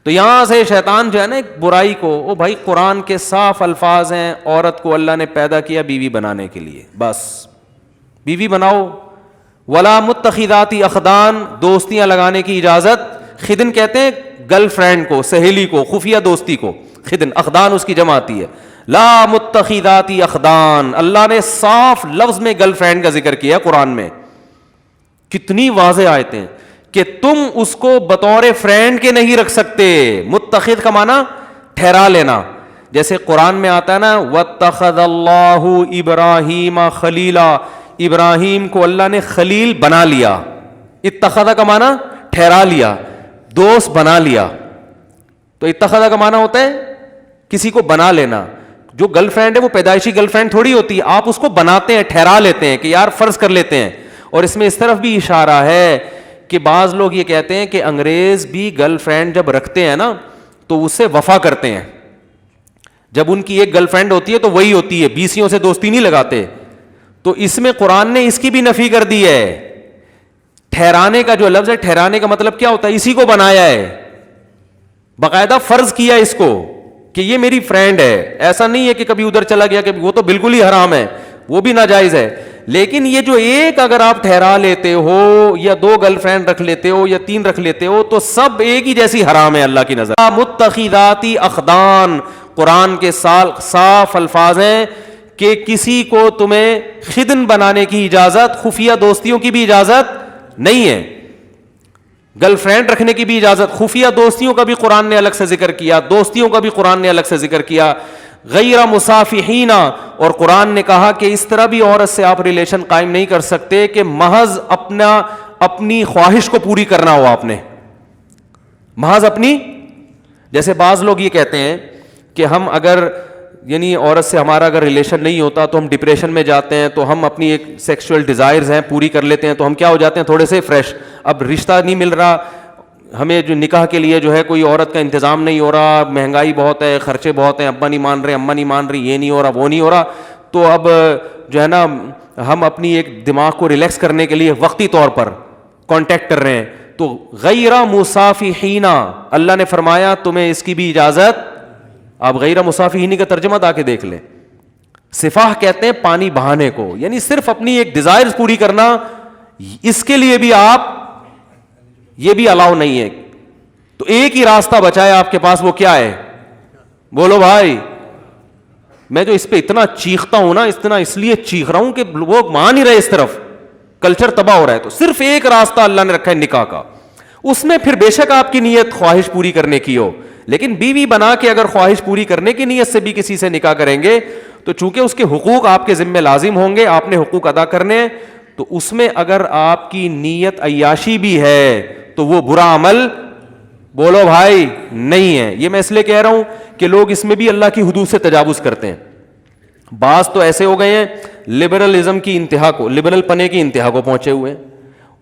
تو یہاں سے شیطان جو ہے نا ایک برائی کو, وہ بھائی قرآن کے صاف الفاظ ہیں, عورت کو اللہ نے پیدا کیا بیوی بنانے کے لیے, بس بیوی بناؤ. ولا متخذات اخدان, دوستیاں لگانے کی اجازت. خدن کہتے ہیں گرل فرینڈ کو, سہیلی کو, خفیہ دوستی کو خدن, اخدان اس کی جمع آتی ہے. لا متخذات اخدان, اللہ نے صاف لفظ میں گرل فرینڈ کا ذکر کیا قرآن میں. کتنی واضح آیتیں کہ تم اس کو بطور فرینڈ کے نہیں رکھ سکتے. متخذ کا معنی ٹھہرا لینا, جیسے قرآن میں آتا ہے نا واتخذ اللہ ابراہیم خلیلا, ابراہیم کو اللہ نے خلیل بنا لیا. اتخذ کا معنی ٹھہرا لیا, دوست بنا لیا. تو اتخذ کا معنی ہوتا ہے کسی کو بنا لینا. جو گرل فرینڈ ہے وہ پیدائشی گرل فرینڈ تھوڑی ہوتی ہے, آپ اس کو بناتے ہیں, ٹھہرا لیتے ہیں کہ یار فرض کر لیتے ہیں. اور اس میں اس طرف بھی اشارہ ہے کہ بعض لوگ یہ کہتے ہیں کہ انگریز بھی گرل فرینڈ جب رکھتے ہیں نا تو اس سے وفا کرتے ہیں. جب ان کی ایک گرل فرینڈ ہوتی ہے تو وہی ہوتی ہے, بیسیوں سے دوستی نہیں لگاتے. تو اس میں قرآن نے اس کی بھی نفی کر دی ہے. ٹھہرانے کا جو لفظ ہے, ٹھہرانے کا مطلب کیا ہوتا ہے, اسی کو بنایا ہے, باقاعدہ فرض کیا اس کو کہ یہ میری فرینڈ ہے. ایسا نہیں ہے کہ کبھی ادھر چلا گیا, کہ وہ تو بالکل ہی حرام ہے, وہ بھی ناجائز ہے. لیکن یہ جو ایک اگر آپ ٹھہرا لیتے ہو, یا 2 گرل فرینڈ رکھ لیتے ہو, یا 3 رکھ لیتے ہو, تو سب ایک ہی جیسی حرام ہے اللہ کی نظر. متخذات اخدان, قرآن کے صاف الفاظ ہیں کہ کسی کو تمہیں خدن بنانے کی اجازت, خفیہ دوستیوں کی بھی اجازت نہیں ہے. گرل فرینڈ رکھنے کی بھی اجازت, خفیہ دوستیوں کا بھی قرآن نے الگ سے ذکر کیا, دوستیوں کا بھی قرآن نے الگ سے ذکر کیا. غیر مصافحین, اور قرآن نے کہا کہ اس طرح بھی عورت سے آپ ریلیشن قائم نہیں کر سکتے کہ محض اپنی خواہش کو پوری کرنا ہو. آپ نے محض اپنی, جیسے بعض لوگ یہ کہتے ہیں کہ ہم اگر یعنی عورت سے ہمارا اگر ریلیشن نہیں ہوتا تو ہم ڈپریشن میں جاتے ہیں, تو ہم اپنی ایک سیکسول ڈیزائرز ہیں پوری کر لیتے ہیں, تو ہم کیا ہو جاتے ہیں تھوڑے سے فریش. اب رشتہ نہیں مل رہا ہمیں, جو نکاح کے لیے جو ہے کوئی عورت کا انتظام نہیں ہو رہا, مہنگائی بہت ہے, خرچے بہت ہیں, ابا نہیں مان رہے, اماں نہیں مان رہی, یہ نہیں ہو رہا, وہ نہیں ہو رہا, تو اب جو ہے نا ہم اپنی ایک دماغ کو ریلیکس کرنے کے لیے وقتی طور پر کانٹیکٹ کر رہے ہیں. تو غیر مصافحین, اللہ نے فرمایا تمہیں اس کی بھی اجازت. آپ غیر مصافحین کا ترجمہ دا کے دیکھ لیں. صفاح کہتے ہیں پانی بہانے کو, یعنی صرف اپنی ایک ڈیزائرز پوری کرنا, اس کے لیے بھی آپ یہ بھی الاؤ نہیں ہے. تو ایک ہی راستہ بچا ہے آپ کے پاس, وہ کیا ہے, بولو بھائی. میں جو اس پہ اتنا چیختا ہوں نا, اتنا اس لیے چیخ رہا ہوں کہ وہ مان ہی رہے, اس طرف کلچر تباہ ہو رہا ہے. تو صرف ایک راستہ اللہ نے رکھا ہے نکاح کا. اس میں پھر بے شک آپ کی نیت خواہش پوری کرنے کی ہو, لیکن بیوی بنا کے اگر خواہش پوری کرنے کی نیت سے بھی کسی سے نکاح کریں گے تو چونکہ اس کے حقوق آپ کے ذمہ لازم ہوں گے, آپ نے حقوق ادا کرنے ہیں, تو اس میں اگر آپ کی نیت عیاشی بھی ہے تو وہ برا عمل, بولو بھائی, نہیں ہے. یہ میں اس لیے کہہ رہا ہوں کہ لوگ اس میں بھی اللہ کی حدود سے تجاوز کرتے ہیں. بعض تو ایسے ہو گئے ہیں لبرلزم کی انتہا کو, لبرل پنے کی انتہا کو پہنچے ہوئے ہیں.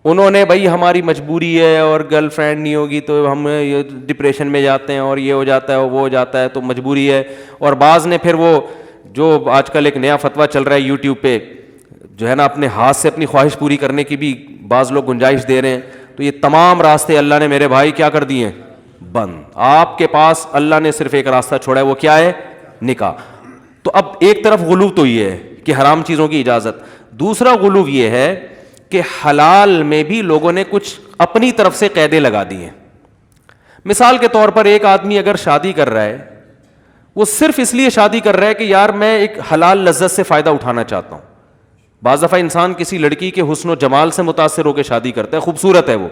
انہوں نے بھائی ہماری مجبوری ہے اور گرل فرینڈ نہیں ہوگی تو ہم یہ ڈپریشن میں جاتے ہیں, اور یہ ہو جاتا ہے وہ ہو جاتا ہے, تو مجبوری ہے. اور بعض نے پھر وہ جو آج کل ایک نیا فتویٰ چل رہا ہے یوٹیوب پہ, جو ہے نا اپنے ہاتھ سے اپنی خواہش پوری کرنے کی بھی بعض لوگ گنجائش دے رہے ہیں. تو یہ تمام راستے اللہ نے میرے بھائی کیا کر دیے ہیں, بند. آپ کے پاس اللہ نے صرف ایک راستہ چھوڑا ہے, وہ کیا ہے, نکاح. تو اب ایک طرف غلو تو یہ ہے کہ حرام چیزوں کی اجازت, دوسرا غلو یہ ہے کہ حلال میں بھی لوگوں نے کچھ اپنی طرف سے قیدیں لگا دی ہیں. مثال کے طور پر ایک آدمی اگر شادی کر رہا ہے, وہ صرف اس لیے شادی کر رہا ہے کہ یار میں ایک حلال لذت سے فائدہ اٹھانا چاہتا ہوں. بعض دفعہ انسان کسی لڑکی کے حسن و جمال سے متاثر ہو کے شادی کرتا ہے, خوبصورت ہے وہ,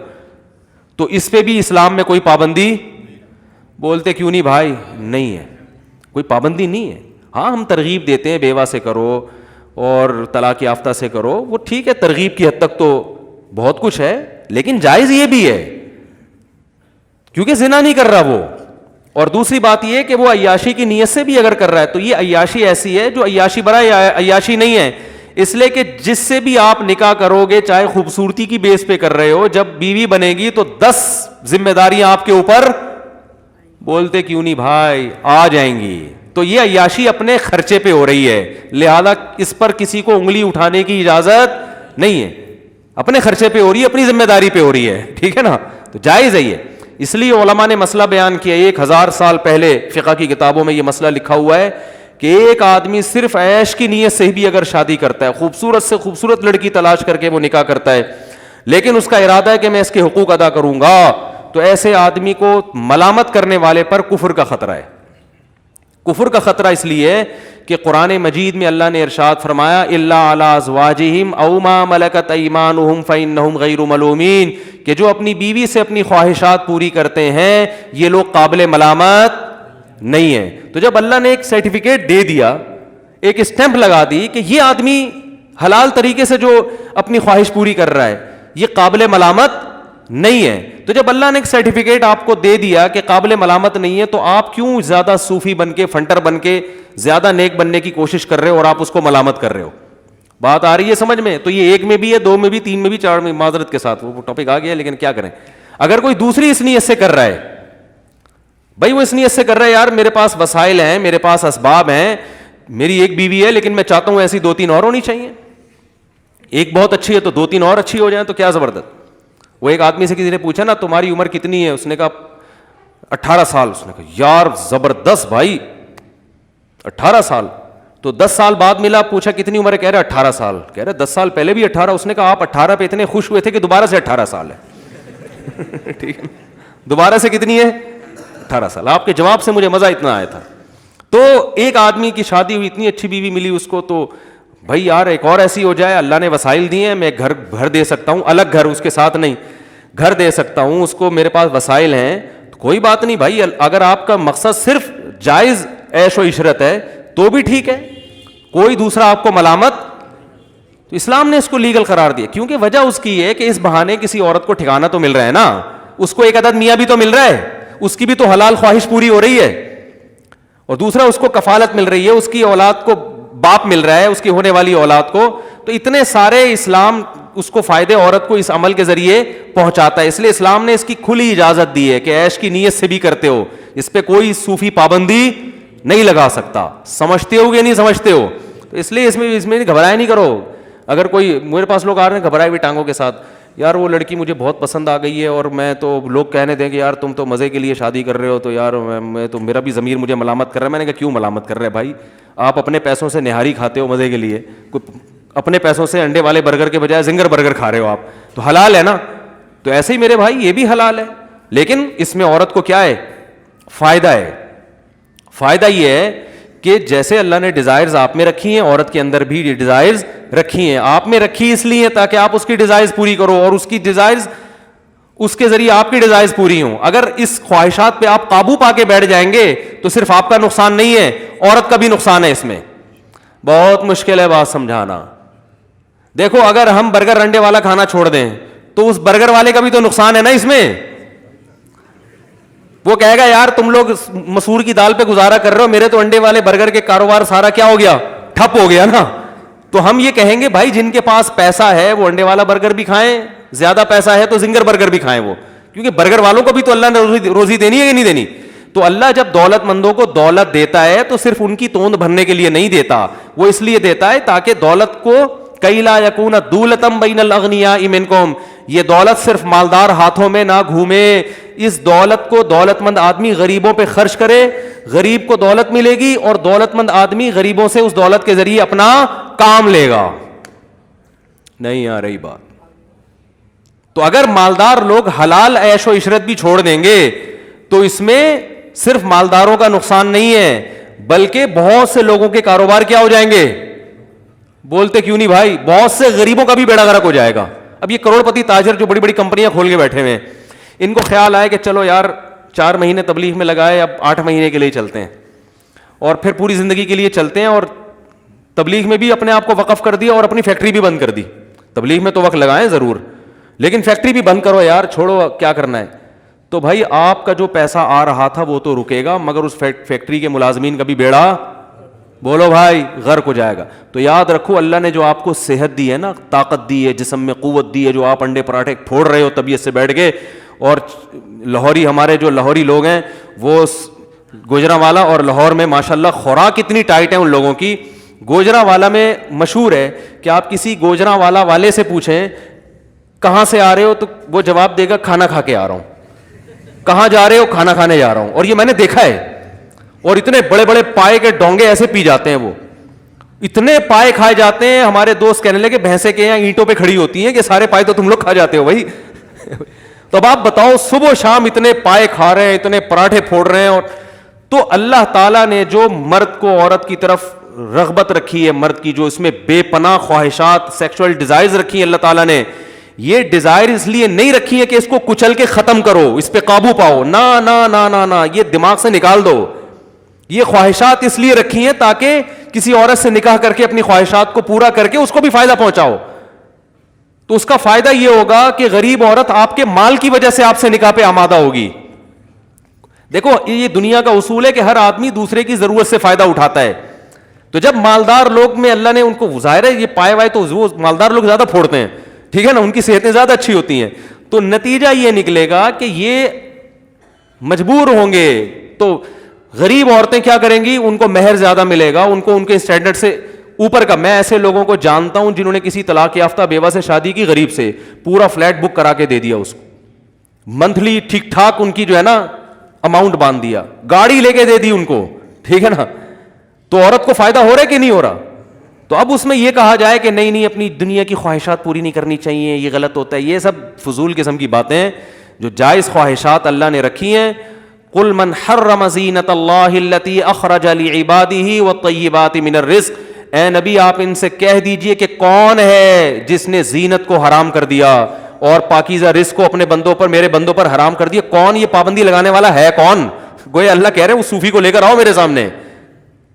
تو اس پہ بھی اسلام میں کوئی پابندی, بولتے کیوں نہیں بھائی, نہیں ہے, کوئی پابندی نہیں ہے. ہاں ہم ترغیب دیتے ہیں بیوہ سے کرو اور طلاق یافتہ سے کرو, وہ ٹھیک ہے, ترغیب کی حد تک تو بہت کچھ ہے, لیکن جائز یہ بھی ہے کیونکہ زنا نہیں کر رہا وہ. اور دوسری بات یہ کہ وہ عیاشی کی نیت سے بھی اگر کر رہا ہے تو یہ عیاشی ایسی ہے جو عیاشی برائے عیاشی نہیں ہے, اس لیے کہ جس سے بھی آپ نکاح کرو گے چاہے خوبصورتی کی بیس پہ کر رہے ہو, جب بیوی بنے گی تو 10 ذمہ داریاں آپ کے اوپر, بولتے کیوں نہیں بھائی, آ جائیں گی. تو یہ عیاشی اپنے خرچے پہ ہو رہی ہے, لہذا اس پر کسی کو انگلی اٹھانے کی اجازت نہیں ہے, اپنے خرچے پہ ہو رہی ہے, اپنی ذمہ داری پہ ہو رہی ہے, ٹھیک ہے نا, تو جائز ہے یہ. اس لیے علماء نے مسئلہ بیان کیا, 1000 سال پہلے فقہ کی کتابوں میں یہ مسئلہ لکھا ہوا ہے کہ ایک آدمی صرف عیش کی نیت سے بھی اگر شادی کرتا ہے, خوبصورت سے خوبصورت لڑکی تلاش کر کے وہ نکاح کرتا ہے, لیکن اس کا ارادہ ہے کہ میں اس کے حقوق ادا کروں گا, تو ایسے آدمی کو ملامت کرنے والے پر کفر کا خطرہ ہے. کفر کا خطرہ اس لیے کہ قرآن مجید میں اللہ نے ارشاد فرمایا الا علی ازواجہم او ما ملکت ایمانہم فانہم غیر ملومین, کہ جو اپنی بیوی سے اپنی خواہشات پوری کرتے ہیں یہ لوگ قابل ملامت نہیں ہیں. تو جب اللہ نے ایک سرٹیفکیٹ دے دیا, ایک اسٹیمپ لگا دی کہ یہ آدمی حلال طریقے سے جو اپنی خواہش پوری کر رہا ہے یہ قابل ملامت نہیں ہے, تو جب اللہ نے ایک سرٹیفکیٹ آپ کو دے دیا کہ قابل ملامت نہیں ہے, تو آپ کیوں زیادہ صوفی بن کے, فنٹر بن کے زیادہ نیک بننے کی کوشش کر رہے ہو اور آپ اس کو ملامت کر رہے ہو؟ بات آ رہی ہے سمجھ میں؟ تو یہ 1 میں بھی ہے, 2 میں بھی, 3 میں بھی, 4 میں, معذرت کے ساتھ وہ ٹاپک آ گیا, لیکن کیا کریں. اگر کوئی دوسری اس نیت سے کر رہا ہے, بھائی وہ اس نیت سے کر رہا ہے یار میرے پاس وسائل ہیں, میرے پاس اسباب ہیں, میری ایک بیوی ہے لیکن میں چاہتا ہوں ایسی 2-3 اور ہونی چاہیے, ایک بہت اچھی ہے تو 2-3 اور اچھی ہو جائیں, تو کیا زبردست. وہ ایک آدمی سے کسی نے پوچھا نا تمہاری عمر کتنی ہے, اس نے کہا 18 سال. اس نے کہا یار زبردست بھائی 18 سال. تو 10 سال بعد ملا, پوچھا کتنی عمر ہے, کہہ رہے 18 سال. کہہ رہے 10 سال پہلے بھی 18. اس نے کہا آپ 18 پہ اتنے خوش ہوئے تھے کہ دوبارہ سے 18 سال ہے. ٹھیک ہے, دوبارہ سے کتنی ہے, 18 سال. آپ کے جواب سے مجھے مزہ اتنا آیا تھا. تو ایک آدمی کی شادی ہوئی, اتنی اچھی بیوی ملی اس کو, تو بھائی یار ایک اور ایسی ہو جائے, اللہ نے وسائل دیے ہیں, میں گھر دے سکتا ہوں, الگ گھر اس کے ساتھ نہیں, گھر دے سکتا ہوں اس کو, میرے پاس وسائل ہیں, تو کوئی بات نہیں بھائی. اگر آپ کا مقصد صرف جائز عیش و عشرت ہے تو بھی ٹھیک ہے, کوئی دوسرا آپ کو ملامت, تو اسلام نے اس کو لیگل قرار دیا. کیونکہ وجہ اس کی ہے کہ اس بہانے کسی عورت کو ٹھکانہ تو مل رہا ہے نا, اس کو ایک عدد میاں بھی تو مل رہا ہے, اس کی بھی تو حلال خواہش پوری ہو رہی ہے, اور دوسرا اس کو کفالت مل رہی ہے, اس کی اولاد کو باپ مل رہا ہے, اس کی ہونے والی اولاد کو. تو اتنے سارے اسلام اس کو فائدے عورت کو اس عمل کے ذریعے پہنچاتا ہے. اس لیے اسلام نے اس کی کھلی اجازت دی ہے کہ عیش کی نیت سے بھی کرتے ہو, اس پہ کوئی صوفی پابندی نہیں لگا سکتا. سمجھتے ہو کہ نہیں سمجھتے ہو؟ تو اس لیے اس میں گھبرائے نہیں کرو. اگر کوئی میرے پاس لوگ آ رہے ہیں گھبرائے ہوئی ٹانگوں کے ساتھ, یار وہ لڑکی مجھے بہت پسند آ گئی ہے, اور میں تو لوگ کہنے دیں کہ یار تم تو مزے کے لیے شادی کر رہے ہو, تو یار میں تو میرا بھی ضمیر مجھے ملامت کر رہا ہے. میں نے کہا کیوں ملامت کر رہے ہیں بھائی, آپ اپنے پیسوں سے نہاری کھاتے ہو مزے کے لیے, اپنے پیسوں سے انڈے والے برگر کے بجائے زنگر برگر کھا رہے ہو آپ, تو حلال ہے نا. تو ایسے ہی میرے بھائی یہ بھی حلال ہے, لیکن اس میں عورت کو کیا ہے, فائدہ ہے. فائدہ یہ ہے کہ جیسے اللہ نے ڈیزائرز آپ میں رکھی ہیں, عورت کے اندر بھی ڈیزائرز رکھی ہیں. آپ میں رکھی اس لیے تاکہ آپ اس کی ڈیزائرز پوری کرو, اور اس کی ڈیزائرز اس کے ذریعے آپ کی ڈیزائرز پوری ہوں. اگر اس خواہشات پہ آپ قابو پا کے بیٹھ جائیں گے تو صرف آپ کا نقصان نہیں ہے, عورت کا بھی نقصان ہے. اس میں بہت مشکل ہے بات سمجھانا. دیکھو اگر ہم برگر انڈے والا کھانا چھوڑ دیں تو اس برگر والے کا بھی تو نقصان ہے نا اس میں. وہ کہے گا یار تم لوگ مسور کی دال پہ گزارا کر رہے ہو, میرے تو انڈے والے برگر کے کاروبار سارا کیا ہو گیا, ٹھپ ہو گیا نا. تو ہم یہ کہیں گے بھائی جن کے پاس پیسہ ہے وہ انڈے والا برگر بھی کھائیں, زیادہ پیسہ ہے تو زنگر برگر بھی کھائیں وہ, کیونکہ برگر والوں کو بھی تو اللہ نے روزی دینی ہے کہ نہیں دینی. تو اللہ جب دولت مندوں کو دولت دیتا ہے تو صرف ان کی توند بھرنے کے لیے نہیں دیتا, وہ اس لیے دیتا ہے تاکہ دولت کو کئی لا یکون دولتم بین الاغنیاء منکم, یہ دولت صرف مالدار ہاتھوں میں نہ گھومے. اس دولت کو دولت مند آدمی غریبوں پہ خرچ کرے, غریب کو دولت ملے گی, اور دولت مند آدمی غریبوں سے اس دولت کے ذریعے اپنا کام لے گا. نہیں آ رہی بات؟ تو اگر مالدار لوگ حلال عیش و عشرت بھی چھوڑ دیں گے تو اس میں صرف مالداروں کا نقصان نہیں ہے, بلکہ بہت سے لوگوں کے کاروبار کیا ہو جائیں گے. بولتے کیوں نہیں بھائی, بہت سے غریبوں کا بھی بیڑا غرق ہو جائے گا. اب یہ کروڑ پتی تاجر جو بڑی بڑی کمپنیاں کھول کے بیٹھے ہوئے ہیں, ان کو خیال آئے کہ چلو یار 4 مہینے تبلیغ میں لگائے, اب 8 مہینے کے لیے چلتے ہیں, اور پھر پوری زندگی کے لیے چلتے ہیں, اور تبلیغ میں بھی اپنے آپ کو وقف کر دیا اور اپنی فیکٹری بھی بند کر دی. تبلیغ میں تو وقت لگائیں ضرور, لیکن فیکٹری بھی بند کرو یار, چھوڑو کیا کرنا ہے. تو بھائی آپ کا جو پیسہ آ رہا تھا وہ تو رکے گا, مگر اس فیکٹری کے ملازمین کا بھی بیڑا, بولو بھائی, غرق ہو جائے گا. تو یاد رکھو اللہ نے جو آپ کو صحت دی ہے نا, طاقت دی ہے, جسم میں قوت دی ہے, جو آپ انڈے پراٹھے پھوڑ رہے ہو طبیعت سے بیٹھ کے, اور لاہوری ہمارے جو لاہوری لوگ ہیں وہ گوجرانوالا اور لاہور میں ماشاءاللہ خوراک اتنی ٹائٹ ہے ان لوگوں کی. گوجرانوالا میں مشہور ہے کہ آپ کسی گوجرانوالا والے سے پوچھیں کہاں سے آ رہے ہو, تو وہ جواب دے گا کھانا کھا کے آ رہا ہوں. کہاں جا رہے ہو, کھانا کھانے جا رہا ہوں. اور یہ میں نے دیکھا ہے, اور اتنے بڑے بڑے پائے کے ڈونگے ایسے پی جاتے ہیں, وہ اتنے پائے کھائے جاتے ہیں. ہمارے دوست کہنے لگے بھینسیں کے یہاں اینٹوں پہ کھڑی ہوتی ہیں کہ سارے پائے تو تم لوگ کھا جاتے ہو بھائی. تو اب آپ بتاؤ, صبح شام اتنے پائے کھا رہے ہیں, اتنے پراٹھے پھوڑ رہے ہیں. اور تو اللہ تعالیٰ نے جو مرد کو عورت کی طرف رغبت رکھی ہے, مرد کی جو اس میں بے پناہ خواہشات, سیکسول ڈیزائرز رکھی ہیں اللہ تعالیٰ نے, یہ ڈیزائر اس لیے نہیں رکھی ہے کہ اس کو کچل کے ختم کرو, اس پہ قابو پاؤ, نا نا نا نا نا, یہ دماغ سے نکال دو. یہ خواہشات اس لیے رکھی ہیں تاکہ کسی عورت سے نکاح کر کے اپنی خواہشات کو پورا کر کے اس کو بھی فائدہ پہنچاؤ. تو اس کا فائدہ یہ ہوگا کہ غریب عورت آپ کے مال کی وجہ سے آپ سے نکاح پہ آمادہ ہوگی. دیکھو یہ دنیا کا اصول ہے کہ ہر آدمی دوسرے کی ضرورت سے فائدہ اٹھاتا ہے. تو جب مالدار لوگ میں اللہ نے ان کو, ظاہر ہے یہ پائے وائے تو وہ مالدار لوگ زیادہ پھوڑتے ہیں, ٹھیک ہے نا, ان کی صحتیں زیادہ اچھی ہوتی ہیں. تو نتیجہ یہ نکلے گا کہ یہ مجبور ہوں گے. تو غریب عورتیں کیا کریں گی, ان کو مہر زیادہ ملے گا, ان کو ان کے اسٹینڈرڈ سے اوپر کا. میں ایسے لوگوں کو جانتا ہوں جنہوں نے کسی طلاق یافتہ بیوہ سے شادی کی, غریب سے, پورا فلیٹ بک کرا کے دے دیا اس کو, منتھلی ٹھیک ٹھاک ان کی جو ہے نا اماؤنٹ باندھ دیا, گاڑی لے کے دے دی ان کو, ٹھیک ہے نا. تو عورت کو فائدہ ہو رہا ہے کہ نہیں ہو رہا؟ تو اب اس میں یہ کہا جائے کہ نہیں نہیں اپنی دنیا کی خواہشات پوری نہیں کرنی چاہیے, یہ غلط ہوتا ہے, یہ سب فضول قسم کی باتیں ہیں. جو جائز خواہشات اللہ نے رکھی ہیں, قل من حرم زینت اللہ التی اخرج لعباده والطیبات من الرزق, اے نبی آپ ان سے کہہ دیجئے کہ کون ہے جس نے زینت کو حرام کر دیا اور پاکیزہ رزق کو اپنے بندوں پر, میرے بندوں پر حرام کر دیا. کون یہ پابندی لگانے والا ہے, کون؟ گویا اللہ کہہ رہے ہیں اس صوفی کو لے کر آؤ میرے سامنے,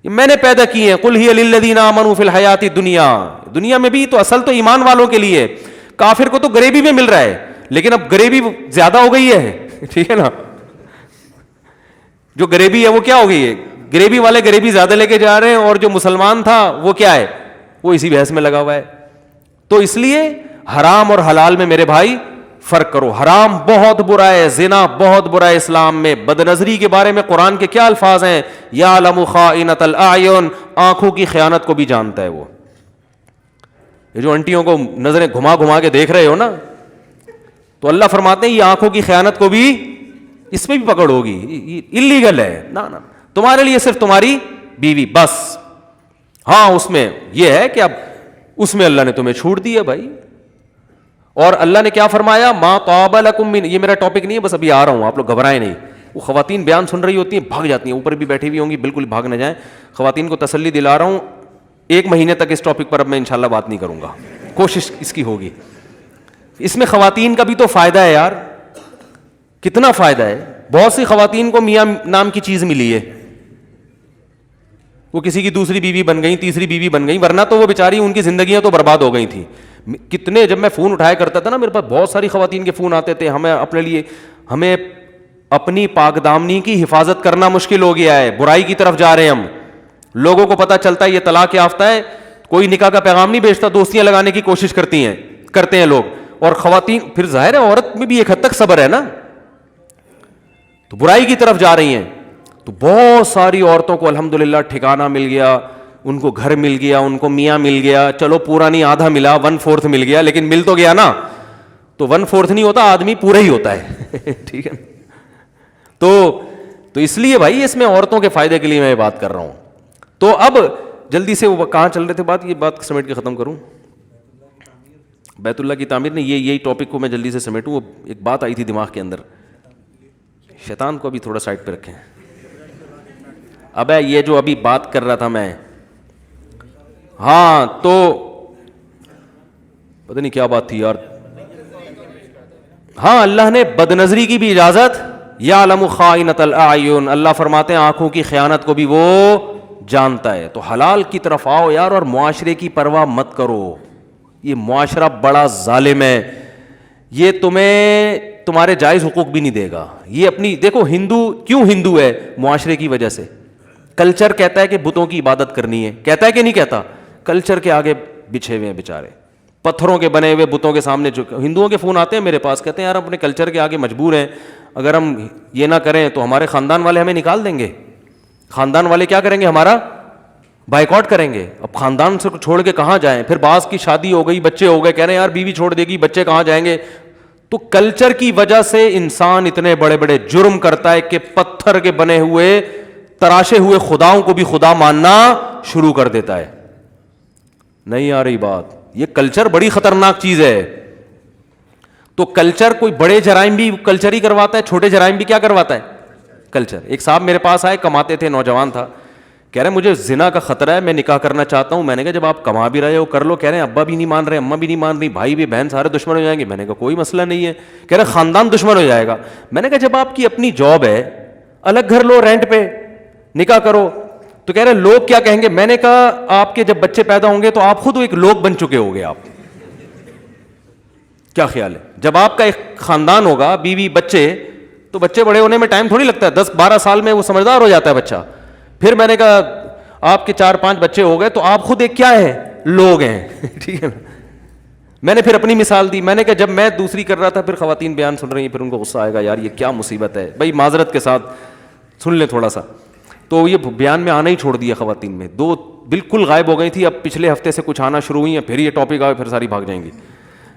میں نے پیدا کی ہیں. قل ہی للذین آمنوا فی الحیات الدنیا, دنیا میں بھی تو اصل تو ایمان والوں کے لیے. کافر کو تو غریبی میں مل رہا ہے, لیکن اب غریبی زیادہ ہو گئی ہے, ٹھیک ہے نا. جو غریبی ہے وہ کیا ہو گئی ہے, غریبی والے غریبی زیادہ لے کے جا رہے ہیں, اور جو مسلمان تھا وہ کیا ہے, وہ اسی بحث میں لگا ہوا ہے. تو اس لیے حرام اور حلال میں میرے بھائی فرق کرو. حرام بہت برا ہے, زنا بہت برا ہے اسلام میں. بدنظری کے بارے میں قرآن کے کیا الفاظ ہیں, یعلم خائنۃ الاعین, آنکھوں کی خیانت کو بھی جانتا ہے وہ. یہ جو انٹیوں کو نظریں گھما گھما کے دیکھ رہے ہو نا, تو اللہ فرماتے ہیں یہ آنکھوں کی خیانت کو بھی, اس میں بھی پکڑ ہوگی, اللیگل ہے. نا نا, تمہارے لیے صرف تمہاری بیوی بس. ہاں اس میں یہ ہے کہ اب اس میں اللہ نے تمہیں چھوٹ دی ہے بھائی. اور اللہ نے کیا فرمایا, ما طاب لکم من, یہ میرا ٹاپک نہیں ہے, بس ابھی آ رہا ہوں, آپ لوگ گھبرائیں نہیں. وہ خواتین بیان سن رہی ہوتی ہیں, بھاگ جاتی ہیں, اوپر بھی بیٹھی ہوئی ہوں گی, بالکل بھاگ نہ جائیں. خواتین کو تسلی دلا رہا ہوں, 1 مہینے تک اس ٹاپک پر اب میں انشاءاللہ بات نہیں کروں گا, کوشش اس کی ہوگی. اس میں خواتین کا بھی تو فائدہ ہے یار, کتنا فائدہ ہے. بہت سی خواتین کو میاں نام کی چیز ملی ہے, وہ کسی کی دوسری بیوی بن گئی, تیسری بیوی بن گئی, ورنہ تو وہ بیچاری ان کی زندگیاں تو برباد ہو گئی تھیں. کتنے, جب میں فون اٹھایا کرتا تھا نا, میرے پاس بہت ساری خواتین کے فون آتے تھے, ہمیں اپنے لیے, ہمیں اپنی پاک دامنی کی حفاظت کرنا مشکل ہو گیا ہے, برائی کی طرف جا رہے ہیں ہم. لوگوں کو پتہ چلتا ہے یہ طلاق یافتہ ہے, کوئی نکاح کا پیغام نہیں بھیجتا, دوستیاں لگانے کی کوشش کرتے ہیں لوگ. اور خواتین پھر ظاہر ہے عورت میں بھی ایک حد تک صبر ہے نا, تو برائی کی طرف جا رہی ہیں. تو بہت ساری عورتوں کو الحمدللہ ٹھکانہ مل گیا, ان کو گھر مل گیا, ان کو میاں مل گیا. چلو پورا نہیں, آدھا ملا, 1/4 مل گیا, لیکن مل تو گیا نا. تو 1/4 نہیں ہوتا, آدمی پورا ہی ہوتا ہے, ٹھیک ہے. تو اس لیے بھائی اس میں عورتوں کے فائدے کے لیے میں بات کر رہا ہوں. تو اب جلدی سے وہ کہاں چل رہے تھے بات, یہ بات سمیٹ کے ختم کروں. بیت اللہ کی تعمیر نے, یہی ٹاپک کو میں جلدی سے سمیٹوں. وہ ایک بات آئی تھی دماغ کے اندر, شیطان کو بھی تھوڑا سائڈ پہ رکھیں. اب یہ جو ابھی بات کر رہا تھا میں, ہاں تو پتہ نہیں کیا بات تھی یار, ہاں اللہ نے بد نظری کی بھی اجازت، یعلم خائنۃ الاعین، اللہ فرماتے ہیں آنکھوں کی خیانت کو بھی وہ جانتا ہے. تو حلال کی طرف آؤ یار، اور معاشرے کی پرواہ مت کرو. یہ معاشرہ بڑا ظالم ہے، یہ تمہیں تمہارے جائز حقوق بھی نہیں دے گا. یہ اپنی دیکھو، ہندو کیوں ہندو ہے؟ معاشرے کی وجہ سے. کلچر کہتا ہے کہ بتوں کی عبادت کرنی ہے، کہتا ہے کہ نہیں کہتا؟ کلچر کے آگے بچھے ہوئے ہیں بیچارے، پتھروں کے بنے ہوئے بتوں کے سامنے. جو ہندوؤں کے فون آتے ہیں میرے پاس، کہتے ہیں یار ہم اپنے کلچر کے آگے مجبور ہیں، اگر ہم یہ نہ کریں تو ہمارے خاندان والے ہمیں نکال دیں گے. خاندان والے کیا کریں گے؟ ہمارا بائیکاٹ کریں گے. اب خاندان سے چھوڑ کے کہاں جائیں؟ پھر بعض کی شادی ہو گئی، بچے ہو گئے، کہہ رہے ہیں یار بیوی چھوڑ دے گی، بچے کہاں جائیں گے؟ تو کلچر کی وجہ سے انسان اتنے بڑے بڑے جرم کرتا ہے کہ پتھر کے بنے ہوئے تراشے ہوئے خداؤں کو بھی خدا ماننا شروع کر دیتا ہے. نہیں آ رہی بات؟ یہ کلچر بڑی خطرناک چیز ہے. تو کلچر کوئی بڑے جرائم بھی کلچر ہی کرواتا ہے، چھوٹے جرائم بھی کیا کرواتا ہے؟ کلچر. ایک صاحب میرے پاس آئے، کماتے تھے، نوجوان تھا، کہہ رہے مجھے زنا کا خطرہ ہے، میں نکاح کرنا چاہتا ہوں. میں نے کہا جب آپ کما بھی رہے ہو کر لو. کہہ رہے ہیں ابا بھی نہیں مان رہے، اماں بھی نہیں مان رہی، بھائی بھی، بہن، سارے دشمن ہو جائیں گے. میں نے کہا کوئی مسئلہ نہیں ہے. کہہ رہے خاندان دشمن ہو جائے گا. میں نے کہا جب آپ کی اپنی جاب ہے، الگ گھر لو رینٹ پہ، نکاح کرو. تو کہہ رہے لوگ کیا کہیں گے؟ میں نے کہا آپ کے جب بچے پیدا ہوں گے تو آپ خود ایک لوگ بن چکے ہوگے. آپ کیا خیال ہے؟ جب آپ کا ایک خاندان ہوگا، بیوی، بچے، تو بچے بڑے ہونے میں ٹائم تھوڑی لگتا ہے، 10-12 سال میں وہ سمجھدار ہو جاتا ہے بچہ. پھر میں نے کہا آپ کے 4-5 بچے ہو گئے تو آپ خود ایک کیا ہے؟ لوگ ہیں. ٹھیک ہے نا؟ میں نے پھر اپنی مثال دی. میں نے کہا جب میں دوسری کر رہا تھا، پھر خواتین بیان سن رہی ہیں، پھر ان کو غصہ آئے گا یار یہ کیا مصیبت ہے. بھائی معذرت کے ساتھ سن لیں تھوڑا سا. تو یہ بیان میں آنا ہی چھوڑ دیا خواتین میں. 2 بالکل غائب ہو گئی تھی، اب پچھلے ہفتے سے کچھ آنا شروع ہوئی ہیں، پھر یہ ٹاپک آئے پھر ساری بھاگ جائیں گی.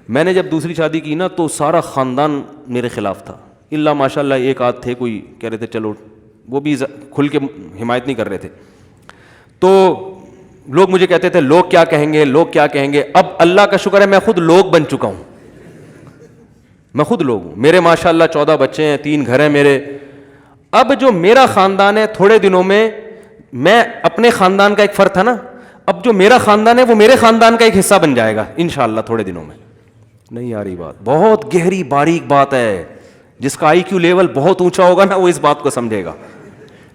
میں نے جب دوسری شادی کی نا تو سارا خاندان میرے خلاف تھا، اللہ ماشاء اللہ ایک آدھ تھے کوئی کہہ رہے تھے چلو، وہ بھی کھل کے حمایت نہیں کر رہے تھے. تو لوگ مجھے کہتے تھے لوگ کیا کہیں گے، لوگ کیا کہیں گے. اب اللہ کا شکر ہے میں خود لوگ بن چکا ہوں، میں خود لوگ ہوں. میرے ماشاء اللہ 14 بچے ہیں، 3 گھر ہیں میرے. اب جو میرا خاندان ہے، تھوڑے دنوں میں میں اپنے خاندان کا ایک فرد تھا نا، اب جو میرا خاندان ہے وہ میرے خاندان کا ایک حصہ بن جائے گا انشاءاللہ تھوڑے دنوں میں. نہیں آ رہی بات؟ بہت گہری باریک بات ہے. جس کا آئی کیو لیول بہت اونچا ہوگا نا وہ اس بات کو سمجھے گا.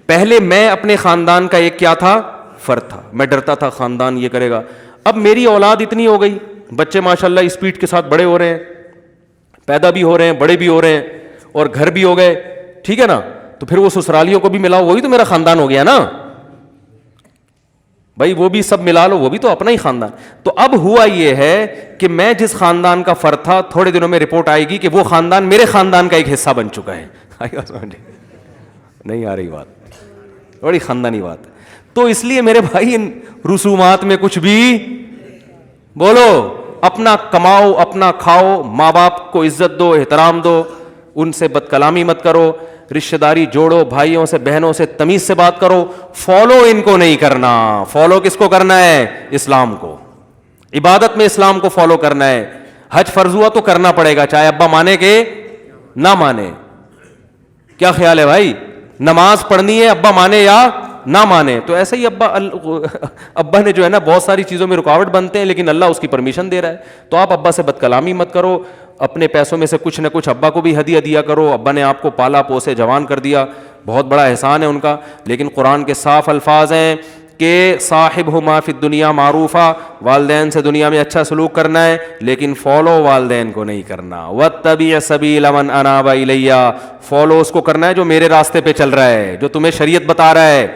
پہلے میں اپنے خاندان کا ایک کیا تھا؟ فرد تھا. میں ڈرتا تھا خاندان یہ کرے گا. اب میری اولاد اتنی ہو گئی، بچے ماشاءاللہ اسپیڈ کے ساتھ بڑے ہو رہے ہیں، پیدا بھی ہو رہے ہیں، بڑے بھی ہو رہے ہیں، اور گھر بھی ہو گئے. ٹھیک ہے نا؟ تو پھر وہ سسرالیوں کو بھی ملاؤ، وہی تو میرا خاندان ہو گیا نا بھائی. وہ بھی سب ملا لو، وہ بھی تو اپنا ہی خاندان. تو اب ہوا یہ ہے کہ میں جس خاندان کا فرد تھا، تھوڑے دنوں میں رپورٹ آئے گی کہ وہ خاندان میرے خاندان کا ایک حصہ بن چکا ہے. نہیں آ رہی بات؟ بڑی خاندانی بات. تو اس لیے میرے بھائی ان رسومات میں کچھ بھی بولو، اپنا کماؤ، اپنا کھاؤ، ماں باپ کو عزت دو، احترام دو، ان سے بد کلامی مت کرو، رشتہ داری جوڑو، بھائیوں سے بہنوں سے تمیز سے بات کرو. فالو ان کو نہیں کرنا. فالو کس کو کرنا ہے؟ اسلام کو. عبادت میں اسلام کو فالو کرنا ہے. حج فرض ہوا تو کرنا پڑے گا، چاہے ابا مانے کہ نہ مانے. کیا خیال ہے بھائی؟ نماز پڑھنی ہے ابا مانے یا نہ مانے. تو ایسے ہی ابا نے جو ہے نا بہت ساری چیزوں میں رکاوٹ بنتے ہیں، لیکن اللہ اس کی پرمیشن دے رہا ہے. تو آپ ابا سے بد کلامی مت کرو، اپنے پیسوں میں سے کچھ نہ کچھ ابا کو بھی ہدیہ دیا کرو. ابا نے آپ کو پالا پوسے جوان کر دیا، بہت بڑا احسان ہے ان کا. لیکن قرآن کے صاف الفاظ ہیں کہ صاحبہما فی الدنیا معروفا، والدین سے دنیا میں اچھا سلوک کرنا ہے، لیکن فالو والدین کو نہیں کرنا. واتبع سبیل من اناب الی، فالو اس کو کرنا ہے جو میرے راستے پہ چل رہا ہے، جو تمہیں شریعت بتا رہا ہے.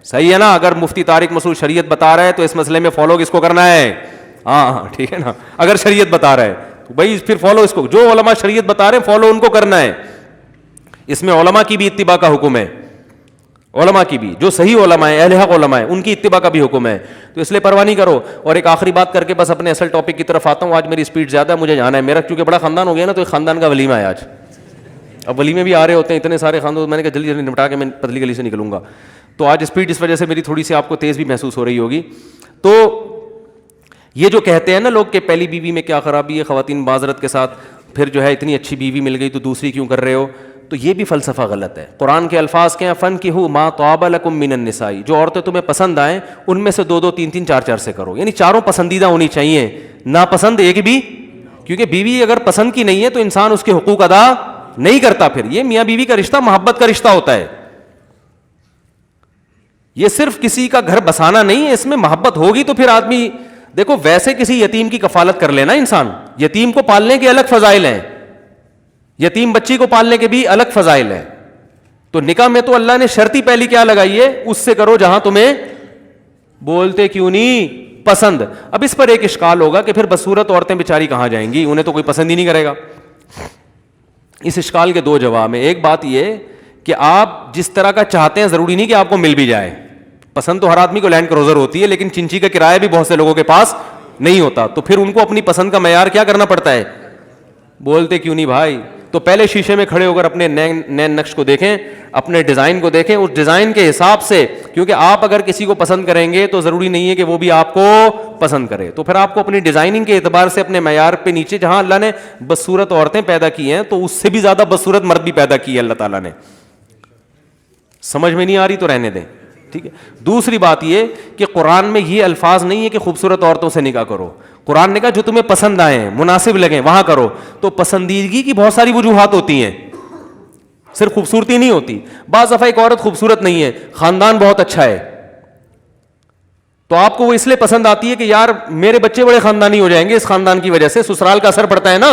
صحیح ہے نا؟ اگر مفتی طارق مسعود شریعت بتا رہا ہے تو اس مسئلے میں فالو کس کو کرنا ہے؟ ہاں ٹھیک ہے نا؟ اگر شریعت بتا رہا ہے تو بھائی پھر فالو اس کو. جو علماء شریعت بتا رہے ہیں فالو ان کو کرنا ہے. اس میں علماء کی بھی اتباع کا حکم ہے، علماء کی بھی، جو صحیح علماء ہیں، اہل حق علماء ہیں، ان کی اتباع کا بھی حکم ہے. تو اس لیے پرواہ نہیں کرو. اور ایک آخری بات کر کے بس اپنے اصل ٹاپک کی طرف آتا ہوں. آج میری اسپیڈ زیادہ ہے، مجھے جانا ہے. میرا کیونکہ بڑا خاندان ہو گیا نا، تو ایک خاندان کا ولیمہ ہے آج. اب ولیمے بھی آ رہے ہوتے ہیں اتنے سارے خاندان. میں نے کہا جلدی جلدی نپٹا کے میں پتلی گلی سے نکلوں گا. تو آج اسپیڈ اس وجہ سے میری تھوڑی سی آپ کو تیز بھی محسوس ہو رہی ہوگی. تو یہ جو کہتے ہیں نا لوگ کہ پہلی بیوی میں کیا خرابی ہے، خواتین معذرت کے ساتھ پھر جو ہے اتنی اچھی بیوی مل گئی تو دوسری کیوں کر رہے ہو، تو یہ بھی فلسفہ غلط ہے. قرآن کے الفاظ کیا ہیں؟ فَانْكِحُوا مَا طَابَ لَكُم مِّنَ النِّسَاءِ، جو عورتیں تمہیں پسند آئیں ان میں سے 2-2 3-3 4-4 سے کرو. یعنی چاروں پسندیدہ ہونی چاہیے، ناپسند ایک بھی. کیونکہ بیوی اگر پسند کی نہیں ہے تو انسان اس کے حقوق ادا نہیں کرتا. پھر یہ میاں بیوی کا رشتہ محبت کا رشتہ ہوتا ہے, یہ صرف کسی کا گھر بسانا نہیں ہے, اس میں محبت ہوگی تو پھر آدمی, دیکھو ویسے کسی یتیم کی کفالت کر لینا انسان, یتیم کو پالنے کے الگ فضائل ہیں, یتیم بچی کو پالنے کے بھی الگ فضائل ہیں. تو نکاح میں تو اللہ نے شرط ہی پہلی کیا لگائی ہے, اس سے کرو جہاں تمہیں بولتے کیوں نہیں پسند. اب اس پر ایک اشکال ہوگا کہ پھر بدصورت عورتیں بیچاری کہاں جائیں گی, انہیں تو کوئی پسند ہی نہیں کرے گا. اس اشکال کے دو جواب ہیں. ایک بات یہ کہ آپ جس طرح کا چاہتے ہیں ضروری نہیں کہ آپ کو مل بھی جائے. پسند تو ہر آدمی کو لینڈ کروزر ہوتی ہے, لیکن چنچی کا کرایہ بھی بہت سے لوگوں کے پاس نہیں ہوتا. تو پھر ان کو اپنی پسند کا معیار کیا کرنا پڑتا ہے, بولتے کیوں نہیں بھائی. تو پہلے شیشے میں کھڑے ہو کر اپنے نین نقش کو دیکھیں, اپنے ڈیزائن کو دیکھیں, اس ڈیزائن کے حساب سے, کیونکہ آپ اگر کسی کو پسند کریں گے تو ضروری نہیں ہے کہ وہ بھی آپ کو پسند کرے. تو پھر آپ کو اپنی ڈیزائننگ کے اعتبار سے اپنے معیار پہ نیچے, جہاں اللہ نے بدصورت عورتیں پیدا کی ہیں تو اس سے بھی زیادہ بدصورت مرد بھی پیدا کی ہے اللہ تعالیٰ نے. سمجھ میں نہیں آ رہی تو رہنے دیں, ٹھیک ہے. دوسری بات یہ کہ قرآن میں یہ الفاظ نہیں ہے کہ خوبصورت عورتوں سے نکاح کرو. قرآن نے کہا جو تمہیں پسند آئیں, مناسب لگیں وہاں کرو. تو پسندیدگی کی بہت ساری وجوہات ہوتی ہیں, صرف خوبصورتی نہیں ہوتی. بعض دفعہ ایک عورت خوبصورت نہیں ہے, خاندان بہت اچھا ہے, تو آپ کو وہ اس لیے پسند آتی ہے کہ یار میرے بچے بڑے خاندانی ہو جائیں گے اس خاندان کی وجہ سے. سسرال کا اثر پڑتا ہے نا.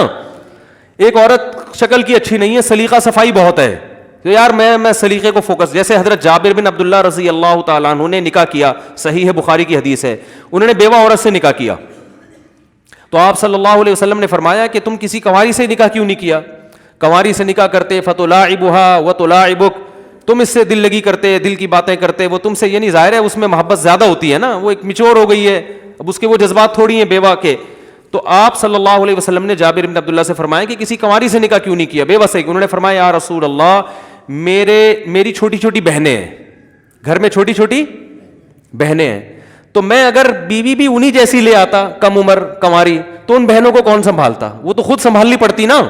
ایک عورت شکل کی اچھی نہیں ہے, سلیقہ صفائی بہت ہے, تو یار میں سلیقے کو فوکس. جیسے حضرت جابر بن عبداللہ رضی اللہ تعالیٰ عنہ نے نکاح کیا, صحیح ہے بخاری کی حدیث ہے, انہوں نے بیوہ عورت سے نکاح کیا. تو آپ صلی اللہ علیہ وسلم نے فرمایا کہ تم کسی کنواری سے نکاح کیوں نہیں کیا. کنواری سے نکاح کرتے فتلاعبها وتلاعبک, تم اس سے دل لگی کرتے, دل کی باتیں کرتے, وہ تم سے, یعنی ظاہر ہے اس میں محبت زیادہ ہوتی ہے نا, وہ ایک میچور ہو گئی ہے, اب اس کے وہ جذبات تھوڑی ہیں بیوہ کے. تو آپ صلی اللہ علیہ وسلم نے جابر بن عبداللہ سے فرمایا کہ کسی کنواری سے نکاح کیوں نہیں کیا, بیوہ سے. انہوں نے فرمایا یا رسول اللہ میری چھوٹی چھوٹی بہنیں ہیں, گھر میں چھوٹی چھوٹی بہنیں ہیں, تو میں اگر بیوی بھی انہی جیسی لے آتا کم عمر کنواری, تو ان بہنوں کو کون سنبھالتا, وہ تو خود سنبھالنی پڑتی نا.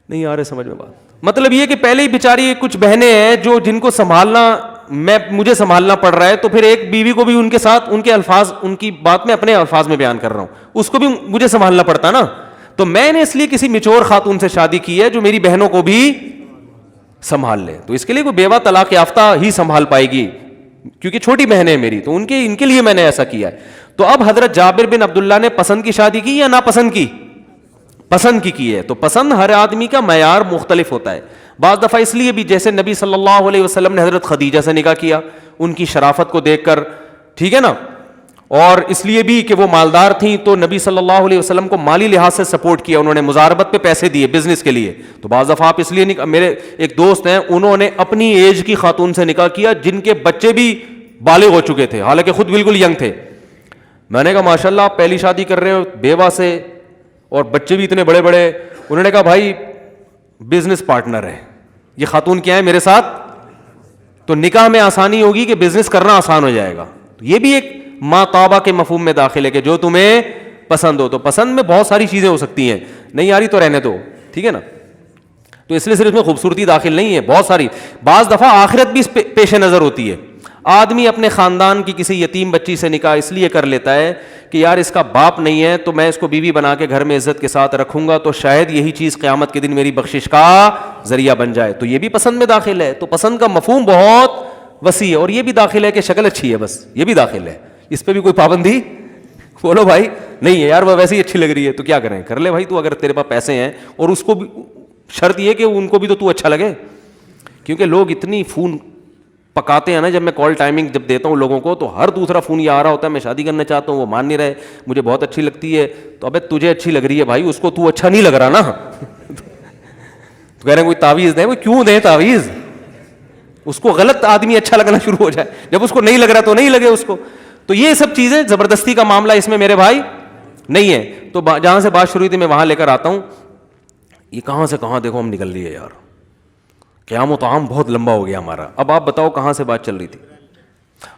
نہیں آ رہے سمجھ میں بات. مطلب یہ کہ پہلے ہی بیچاری کچھ بہنیں ہیں جو جن کو سنبھالنا مجھے سنبھالنا پڑ رہا ہے, تو پھر ایک بیوی کو بھی ان کے ساتھ ان کے الفاظ, ان کی بات میں اپنے الفاظ میں بیان کر رہا ہوں, اس کو بھی مجھے سنبھالنا پڑتا نا. تو میں نے اس لیے کسی میچور خاتون سے شادی کی ہے جو میری بہنوں کو بھی سنبھال لے. تو اس کے لیے کوئی بیوہ طلاق یافتہ ہی سنبھال پائے گی, کیونکہ چھوٹی بہنیں میری, تو ان کے لیے میں نے ایسا کیا ہے. تو اب حضرت جابر بن عبداللہ نے پسند کی شادی کی یا ناپسند کی, پسند کی ہے. تو پسند ہر آدمی کا معیار مختلف ہوتا ہے. بعض دفعہ اس لیے بھی, جیسے نبی صلی اللہ علیہ وسلم نے حضرت خدیجہ سے نکاح کیا ان کی شرافت کو دیکھ کر, ٹھیک ہے نا, اور اس لیے بھی کہ وہ مالدار تھیں, تو نبی صلی اللہ علیہ وسلم کو مالی لحاظ سے سپورٹ کیا, انہوں نے مزاربت پہ پیسے دیے بزنس کے لیے. تو بعض دفعہ آپ اس لیے میرے ایک دوست ہیں, انہوں نے اپنی ایج کی خاتون سے نکاح کیا جن کے بچے بھی بالغ ہو چکے تھے, حالانکہ خود بالکل ینگ تھے. میں نے کہا ماشاءاللہ آپ پہلی شادی کر رہے ہو بیوہ سے اور بچے بھی اتنے بڑے بڑے. انہوں نے کہا بھائی بزنس پارٹنر ہے, یہ خاتون کیا ہے میرے ساتھ, تو نکاح میں آسانی ہوگی کہ بزنس کرنا آسان ہو جائے گا. یہ بھی ایک ما طابہ کے مفہوم میں داخل ہے کہ جو تمہیں پسند ہو. تو پسند میں بہت ساری چیزیں ہو سکتی ہیں, نہیں آ رہی تو رہنے دو, ٹھیک ہے نا. تو اس لیے صرف اس میں خوبصورتی داخل نہیں ہے, بہت ساری. بعض دفعہ آخرت بھی پیش نظر ہوتی ہے. آدمی اپنے خاندان کی کسی یتیم بچی سے نکاح اس لیے کر لیتا ہے کہ یار اس کا باپ نہیں ہے تو میں اس کو بیوی بنا کے گھر میں عزت کے ساتھ رکھوں گا, تو شاید یہی چیز قیامت کے دن میری بخشش کا ذریعہ بن جائے. تو یہ بھی پسند میں داخل ہے. تو پسند کا مفہوم بہت وسیع ہے, اور یہ بھی داخل ہے کہ شکل اچھی ہے, بس یہ بھی داخل ہے, اس پہ بھی کوئی پابندی بولو بھائی نہیں ہے, یار وہ ویسے ہی اچھی لگ رہی ہے تو کیا کریں, کر لے بھائی تو, اگر تیرے پاس پیسے ہیں. اور اس کو بھی شرط یہ کہ ان کو بھی تو اچھا لگے, کیونکہ لوگ اتنی فون پکاتے ہیں نا. جب میں کال ٹائمنگ جب دیتا ہوں لوگوں کو, تو ہر دوسرا فون یہ آ رہا ہوتا ہے میں شادی کرنا چاہتا ہوں, وہ مان نہیں رہے, مجھے بہت اچھی لگتی ہے. تو ابے تجھے اچھی لگ رہی ہے بھائی, اس کو تو اچھا نہیں لگ رہا نا. تو کہہ رہے ہیں کوئی تعویذ دیں, وہ کیوں دیں تعویذ, اس کو غلط آدمی اچھا لگنا شروع ہو جائے, جب اس کو نہیں لگ رہا تو نہیں لگے اس کو. تو یہ سب چیزیں زبردستی کا معاملہ اس میں میرے بھائی نہیں ہے. تو جہاں سے بات شروع ہوئی تھی میں وہاں لے کر آتا ہوں. یہ کہاں سے کہاں دیکھو ہم نکل لیے یار, قیام و طعام بہت لمبا ہو گیا ہمارا. اب آپ بتاؤ کہاں سے بات چل رہی تھی.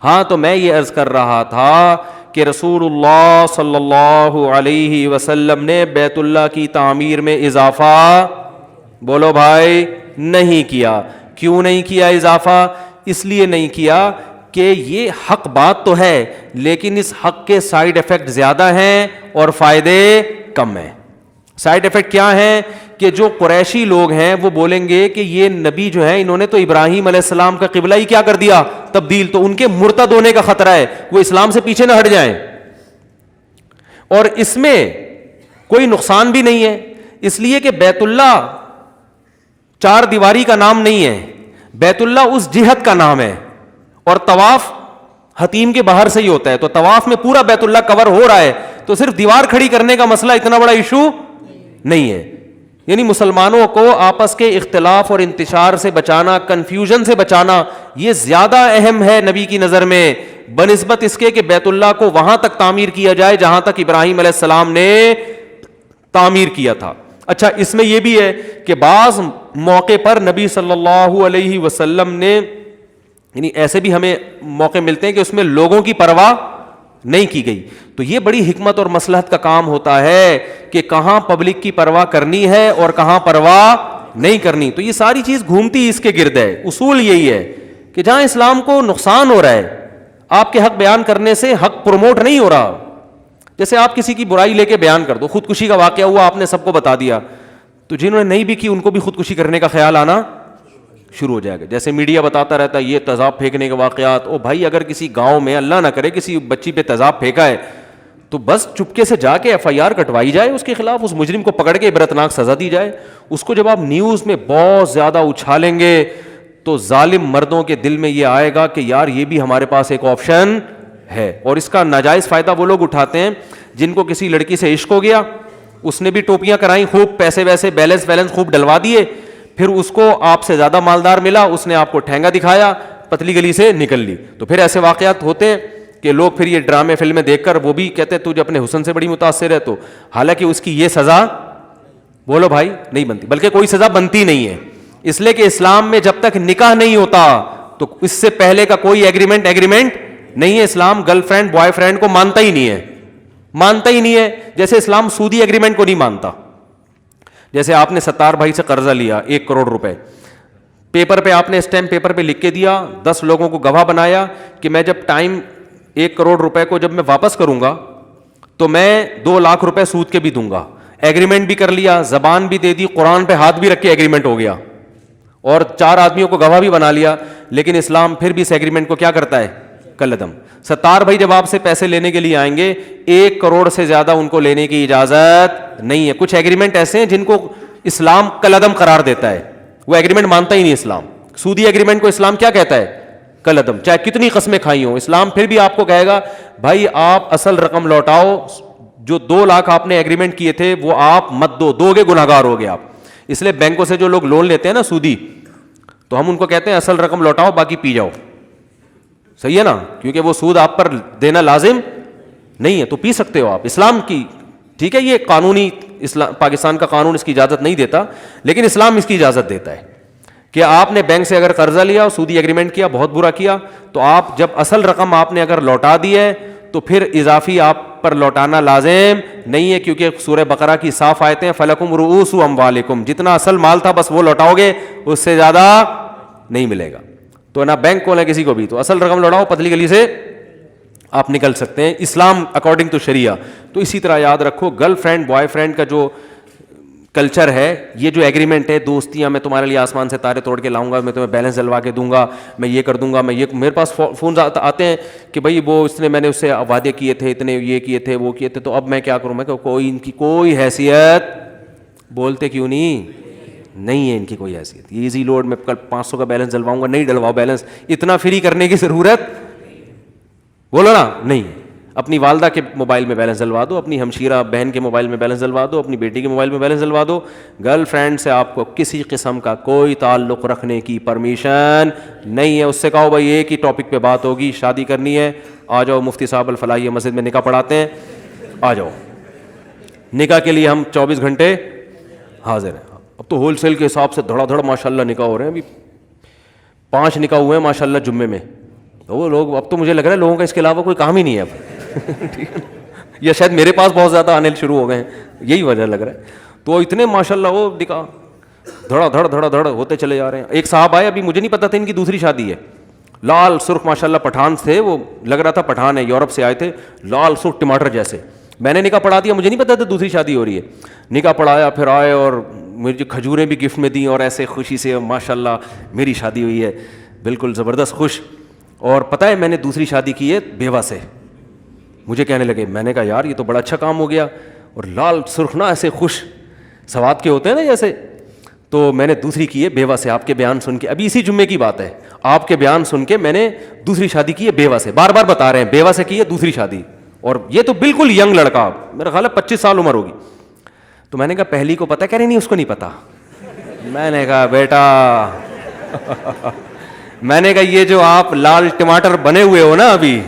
ہاں, تو میں یہ عرض کر رہا تھا کہ رسول اللہ صلی اللہ علیہ وسلم نے بیت اللہ کی تعمیر میں اضافہ, بولو بھائی, نہیں کیا. کیوں نہیں کیا اضافہ؟ اس لیے نہیں کیا کہ یہ حق بات تو ہے, لیکن اس حق کے سائیڈ ایفیکٹ زیادہ ہیں اور فائدے کم ہیں. سائڈ افیکٹ کیا ہیں کہ جو قریشی لوگ ہیں وہ بولیں گے کہ یہ نبی جو ہیں انہوں نے تو ابراہیم علیہ السلام کا قبلہ ہی کیا کر دیا تبدیل, تو ان کے مرتد ہونے کا خطرہ ہے, وہ اسلام سے پیچھے نہ ہٹ جائیں. اور اس میں کوئی نقصان بھی نہیں ہے, اس لیے کہ بیت اللہ چار دیواری کا نام نہیں ہے, بیت اللہ اس جہت کا نام ہے, اور طواف حتیم کے باہر سے ہی ہوتا ہے, تو طواف میں پورا بیت اللہ کور ہو رہا ہے, تو صرف دیوار کھڑی کرنے کا مسئلہ اتنا بڑا ایشو نہیں ہے. یعنی مسلمانوں کو آپس کے اختلاف اور انتشار سے بچانا, کنفیوژن سے بچانا, یہ زیادہ اہم ہے نبی کی نظر میں بنسبت اس کے کہ بیت اللہ کو وہاں تک تعمیر کیا جائے جہاں تک ابراہیم علیہ السلام نے تعمیر کیا تھا. اچھا, اس میں یہ بھی ہے کہ بعض موقع پر نبی صلی اللہ علیہ وسلم نے, یعنی ایسے بھی ہمیں موقع ملتے ہیں کہ اس میں لوگوں کی پرواہ نہیں کی گئی, تو یہ بڑی حکمت اور مصلحت کا کام ہوتا ہے کہ کہاں پبلک کی پرواہ کرنی ہے اور کہاں پرواہ نہیں کرنی. تو یہ ساری چیز گھومتی اس کے گرد ہے. اصول یہی ہے کہ جہاں اسلام کو نقصان ہو رہا ہے, آپ کے حق بیان کرنے سے حق پروموٹ نہیں ہو رہا. جیسے آپ کسی کی برائی لے کے بیان کر دو, خودکشی کا واقعہ ہوا, آپ نے سب کو بتا دیا, تو جنہوں نے نہیں بھی کی ان کو بھی خودکشی کرنے کا خیال آنا شروع ہو جائے گا. جیسے میڈیا بتاتا رہتا ہے یہ تیزاب پھینکنے کے واقعات, او بھائی اگر کسی گاؤں میں اللہ نہ کرے کسی بچی پہ تیزاب پھینکا ہے تو بس چپکے سے جا کے ایف آئی آر کٹوائی جائے اس کے خلاف, اس مجرم کو پکڑ کے عبرتناک سزا دی جائے. اس کو جب آپ نیوز میں بہت زیادہ اچھالیں گے تو ظالم مردوں کے دل میں یہ آئے گا کہ یار یہ بھی ہمارے پاس ایک آپشن ہے. اور اس کا ناجائز فائدہ وہ لوگ اٹھاتے ہیں جن کو کسی لڑکی سے عشق ہو گیا, اس نے بھی ٹوپیاں کرائیں, خوب پیسے ویسے بیلنس خوب ڈلوا دیے, پھر اس کو آپ سے زیادہ مالدار ملا, اس نے آپ کو ٹھینگا دکھایا, پتلی گلی سے نکل لی. تو پھر ایسے واقعات ہوتے ہیں کہ لوگ پھر یہ ڈرامے فلمیں دیکھ کر وہ بھی کہتے ہیں تجھے اپنے حسن سے بڑی متاثر ہے, تو حالانکہ اس کی یہ سزا بولو بھائی نہیں بنتی, بلکہ کوئی سزا بنتی نہیں ہے. اس لیے کہ اسلام میں جب تک نکاح نہیں ہوتا تو اس سے پہلے کا کوئی ایگریمنٹ نہیں ہے. اسلام گرل فرینڈ بوائے فرینڈ کو مانتا ہی نہیں ہے, جیسے اسلام سودی ایگریمنٹ کو نہیں مانتا. جیسے آپ نے ستار بھائی سے قرضہ لیا 1 کروڑ روپے, پیپر پہ آپ نے اسٹیمپ پیپر پہ لکھ کے دیا, 10 لوگوں کو گواہ بنایا کہ میں جب ٹائم 1 کروڑ روپے کو جب میں واپس کروں گا تو میں 2 لاکھ روپے سود کے بھی دوں گا. ایگریمنٹ بھی کر لیا, زبان بھی دے دی, قرآن پہ ہاتھ بھی رکھ کے ایگریمنٹ ہو گیا, اور 4 آدمیوں کو گواہ بھی بنا لیا. لیکن اسلام پھر بھی اس ایگریمنٹ کو کیا کرتا ہے, کالعدم. ستار بھائی جب آپ سے پیسے لینے کے لیے آئیں گے 1 کروڑ سے زیادہ ان کو لینے کی اجازت نہیں ہے. کچھ ایگریمنٹ ایسے ہیں جن کو اسلام کالعدم قرار دیتا ہے, وہ ایگریمنٹ مانتا ہی نہیں اسلام. سودی ایگریمنٹ کو اسلام کیا کہتا ہے, کالعدم, چاہے کتنی قسمیں کھائی ہوں. اسلام پھر بھی آپ کو کہے گا بھائی آپ اصل رقم لوٹاؤ, جو 2 لاکھ آپ نے ایگریمنٹ کیے تھے وہ آپ مت دو گے, گناہگار ہو گے آپ. اس لیے بینکوں سے جو لوگ لون لیتے ہیں نا سودی, تو ہم ان کو کہتے ہیں اصل رقم لوٹاؤ باقی پی جاؤ. صحیح ہے نا, کیونکہ وہ سود آپ پر دینا لازم نہیں ہے, تو پی سکتے ہو آپ. اسلام کی ٹھیک ہے, یہ قانونی اسلام پاکستان کا قانون اس کی اجازت نہیں دیتا, لیکن اسلام اس کی اجازت دیتا ہے کہ آپ نے بینک سے اگر قرضہ لیا اور سودی ایگریمنٹ کیا, بہت برا کیا, تو آپ جب اصل رقم آپ نے اگر لوٹا دی ہے تو پھر اضافی آپ پر لوٹانا لازم نہیں ہے, کیونکہ سورہ بقرہ کی صاف آیتیں فلکم رؤوس اموالکم, جتنا اصل مال تھا بس وہ لوٹاؤ گے, اس سے زیادہ نہیں ملے گا. تو نہ بینک کو نہ کسی کو بھی, تو اصل رقم لوٹاؤ, پتلی گلی سے آپ نکل سکتے ہیں اسلام اکارڈنگ ٹو شریعہ. تو اسی طرح یاد رکھو گرل فرینڈ بوائے فرینڈ کا جو کلچر ہے, یہ جو ایگریمنٹ ہے, دوستیاں, میں تمہارے لیے آسمان سے تارے توڑ کے لاؤں گا, میں تمہیں بیلنس دلوا کے دوں گا, میں یہ کر دوں گا, میں یہ, میرے پاس فون آتے ہیں کہ بھائی وہ اس نے, میں نے اس سے وعدے کیے تھے, اتنے یہ کیے تھے, وہ کیے تھے, تو اب میں کیا کروں. میں کہ کوئی ان کی کوئی حیثیت, بولتے کیوں نہیں ہے ان کی کوئی حیثیت. یہ ایزی لوڈ, میں کل 500 کا بیلنس ڈلواؤں گا, نہیں ڈلواؤ بیلنس, اتنا فری کرنے کی ضرورت بولو نا نہیں. اپنی والدہ کے موبائل میں بیلنس ڈلوا دو, اپنی ہمشیرہ بہن کے موبائل میں بیلنس ڈلوا دو, اپنی بیٹی کے موبائل میں بیلنس ڈلوا دو. گرل فرینڈ سے آپ کو کسی قسم کا کوئی تعلق رکھنے کی پرمیشن نہیں ہے. اس سے کہو بھائی ایک ہی ٹاپک پہ بات ہوگی, شادی کرنی ہے, آ جاؤ مفتی صاحب الفلاحیہ مسجد میں نکاح پڑھاتے ہیں, آ جاؤ, نکاح کے لیے ہم 24 گھنٹے حاضر ہیں. اب تو ہول سیل کے حساب سے دھڑا دھڑ ماشاء اللہ نکاح ہو رہے ہیں. ابھی 5 نکاح ہوئے ہیں ماشاء اللہ جمعے میں. وہ لوگ, اب تو مجھے لگ رہا ہے لوگوں کا اس کے علاوہ کوئی کام ہی نہیں ہے اب. یا شاید میرے پاس بہت زیادہ آنے شروع ہو گئے ہیں, یہی وجہ لگ رہا ہے. تو اتنے ماشاء اللہ وہ نکاح دھڑا دھڑ ہوتے چلے جا رہے ہیں. ایک صاحب آئے, ابھی مجھے نہیں پتا تھا ان کی دوسری شادی ہے, لال سرخ ماشاء اللہ پٹھان تھے, وہ لگ رہا تھا پٹھان ہے, یورپ سے آئے تھے, لال سرخ ٹماٹر جیسے, میں نے نکاح پڑھا دیا, مجھے نہیں پتا تھا دوسری شادی ہو رہی ہے. نکاح پڑھایا, پھر آئے اور مجھے کھجوریں بھی گفٹ میں دیں, اور ایسے خوشی سے ماشاء اللہ میری شادی ہوئی ہے, بالکل زبردست خوش. اور پتہ ہے میں نے دوسری شادی کی ہے بیوہ سے. مجھے کہنے لگے, میں نے کہا یار یہ تو بڑا اچھا کام ہو گیا, اور لال سرخ نا ایسے خوش سوات کے ہوتے ہیں نا جیسے. تو میں نے دوسری کی ہے بیوہ سے. آپ کے بیان سن کے, ابھی اسی جمعے کی بات ہے, آپ کے بیان سن کے میں نے دوسری شادی کی ہے بیوہ سے. بار بار بتا رہے ہیں بیوہ سے کی ہے دوسری شادی, اور یہ تو بالکل ینگ لڑکا, میرا خیال ہے 25 سال عمر ہوگی. تو میں نے کہا پہلی کو پتہ, کہہ رہے نہیں اس کو نہیں پتا. میں نے کہا بیٹا میں نے کہا یہ جو آپ لال ٹماٹر بنے ہوئے ہو نا ابھی,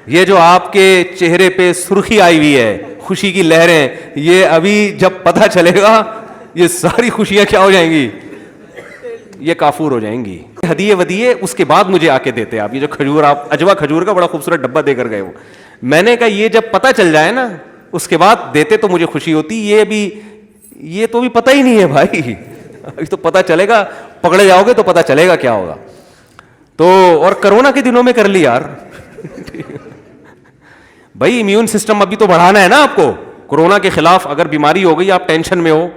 یہ جو آپ کے چہرے پہ سرخی آئی ہوئی ہے, خوشی کی لہریں, یہ ابھی جب پتہ چلے گا یہ ساری خوشیاں کیا ہو جائیں گی, یہ کافور ہو جائیں گی. ہدیے ودیے اس کے بعد مجھے آ کے دیتے آپ, یہ جو کھجور, آپ اجوا کھجور کا بڑا خوبصورت ڈبہ دے کر گئے وہ. میں نے کہا یہ جب پتہ چل جائے نا اس کے بعد دیتے تو مجھے خوشی ہوتی, یہ تو بھی پتہ ہی نہیں ہے بھائی, ابھی تو پتہ چلے گا, پکڑے جاؤ گے تو پتہ چلے گا کیا ہوگا. تو اور کرونا کے دنوں میں کر لی یار بھائی امیون سسٹم ابھی تو بڑھانا ہے نا آپ کو. کورونا کے خلاف اگر بیماری ہو گئی, آپ ٹینشن میں ہو,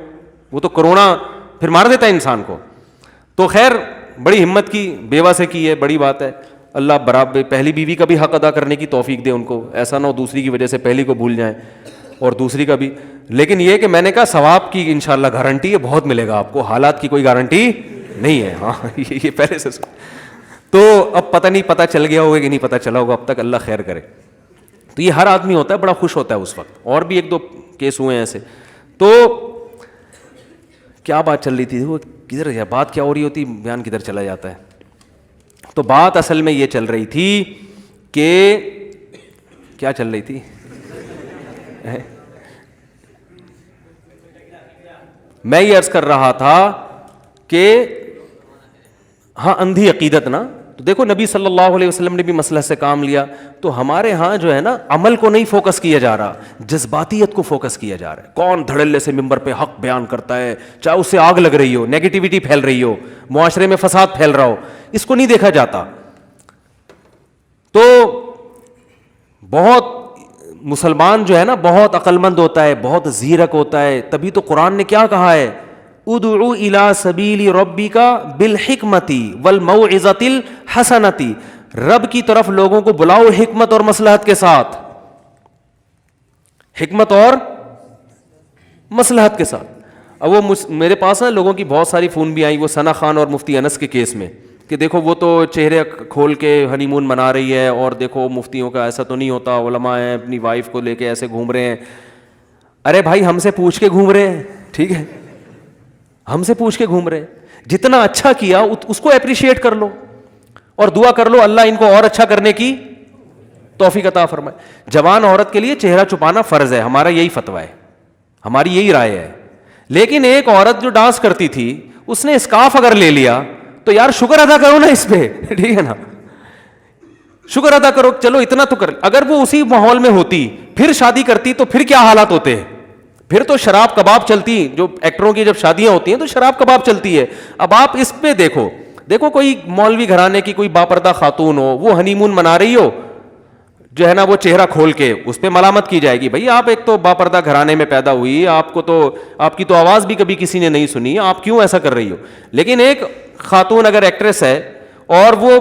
وہ تو کورونا پھر مار دیتا ہے انسان کو. تو خیر بڑی ہمت کی, بیوہ سے کی ہے, بڑی بات ہے. اللہ برابر پہلی بیوی کا بھی حق ادا کرنے کی توفیق دے ان کو, ایسا نہ ہو دوسری کی وجہ سے پہلی کو بھول جائیں, اور دوسری کا بھی. لیکن یہ کہ میں نے کہا ثواب کی انشاءاللہ گارنٹی ہے, بہت ملے گا آپ کو, حالات کی کوئی گارنٹی نہیں ہے. ہاں یہ پہلے سے تو اب پتہ نہیں پتہ چل گیا ہوگا کہ نہیں پتہ چلا ہوگا, اب تک اللہ خیر کرے. تو یہ ہر آدمی ہوتا ہے, بڑا خوش ہوتا ہے اس وقت. اور بھی ایک دو کیس ہوئے ہیں ایسے. تو کیا بات چل رہی تھی, وہ کدھر ہے بات, کیا ہو رہی ہوتی, بیان کدھر چلا جاتا ہے. تو بات اصل میں یہ چل رہی تھی کہ کیا چل رہی تھی, میں یہ عرض کر رہا تھا کہ ہاں اندھی عقیدت نا. تو دیکھو نبی صلی اللہ علیہ وسلم نے بھی مسئلہ سے کام لیا. تو ہمارے ہاں جو ہے نا عمل کو نہیں فوکس کیا جا رہا, جذباتیت کو فوکس کیا جا رہا ہے. کون دھڑلے سے ممبر پہ حق بیان کرتا ہے, چاہے اس سے آگ لگ رہی ہو, نیگیٹیوٹی پھیل رہی ہو, معاشرے میں فساد پھیل رہا ہو, اس کو نہیں دیکھا جاتا. تو بہت مسلمان جو ہے نا بہت عقل مند ہوتا ہے, بہت زیرک ہوتا ہے. تبھی تو قرآن نے کیا کہا ہے, ادعو الی سبیل ربک بالحکمت والموعظۃ الحسنۃ, رب کی طرف لوگوں کو بلاؤ حکمت اور مصلحت کے ساتھ, حکمت اور مصلحت کے ساتھ. اب وہ میرے پاس نا لوگوں کی بہت ساری فون بھی آئی, وہ ثنا خان اور مفتی انس کے کیس میں, کہ دیکھو وہ تو چہرے کھول کے ہنی مون منا رہی ہے, اور دیکھو مفتیوں کا ایسا تو نہیں ہوتا, علماء ہیں اپنی وائف کو لے کے ایسے گھوم رہے ہیں. ارے بھائی ہم سے پوچھ کے گھوم رہے ہیں, ٹھیک ہے, ہم سے پوچھ کے گھوم رہے ہیں. جتنا اچھا کیا اس کو اپریشیٹ کر لو, اور دعا کر لو اللہ ان کو اور اچھا کرنے کی توفیق عطا فرمائے. جوان عورت کے لیے چہرہ چھپانا فرض ہے, ہمارا یہی فتویٰ ہے, ہماری یہی رائے ہے. لیکن ایک عورت جو ڈانس کرتی تھی اس نے اسکارف اگر لے لیا تو یار شکر ادا کرو نا اس پہ, ٹھیک ہے نا, شکر ادا کرو, چلو اتنا تو کر. اگر وہ اسی ماحول میں ہوتی پھر شادی کرتی تو پھر کیا حالات ہوتے ہیں, پھر تو شراب کباب چلتی. جو ایکٹروں کی جب شادیاں ہوتی ہیں تو شراب کباب چلتی ہے. اب آپ اس پہ دیکھو کوئی مولوی گھرانے کی کوئی باپردہ خاتون ہو, وہ ہنی مون منا رہی ہو, جو ہے نا وہ چہرہ کھول کے, اس پہ ملامت کی جائے گی, بھائی آپ ایک تو باپردہ گھرانے میں پیدا ہوئی, آپ کی تو آواز بھی کبھی کسی نے نہیں سنی, آپ کیوں ایسا کر رہی ہو. لیکن ایک خاتون اگر ایکٹریس ہے اور وہ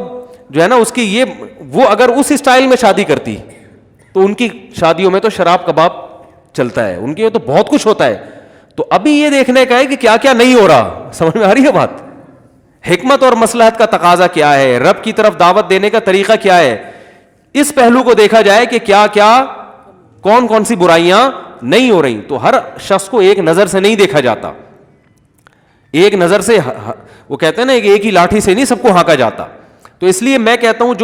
جو ہے نا اس کی وہ اگر اس اسٹائل میں شادی کرتی تو ان کی شادیوں میں تو شراب کباب چلتا ہے, ان کے تو بہت کچھ ہوتا ہے. تو ابھی یہ دیکھنے کا ہے کہ کیا کیا نہیں ہو رہا. سمجھ میں آ رہی ہے بات, حکمت اور مصلحت کا تقاضا کیا ہے, رب کی طرف دعوت دینے کا طریقہ کیا ہے, اس پہلو کو دیکھا جائے کہ کیا کیا کون کون سی برائیاں نہیں ہو رہی. تو ہر شخص کو ایک نظر سے نہیں دیکھا جاتا, ایک نظر سے, وہ کہتے ہیں نا ایک ہی لاٹھی سے نہیں سب کو ہانکا جاتا. تو اس لیے میں کہتا ہوں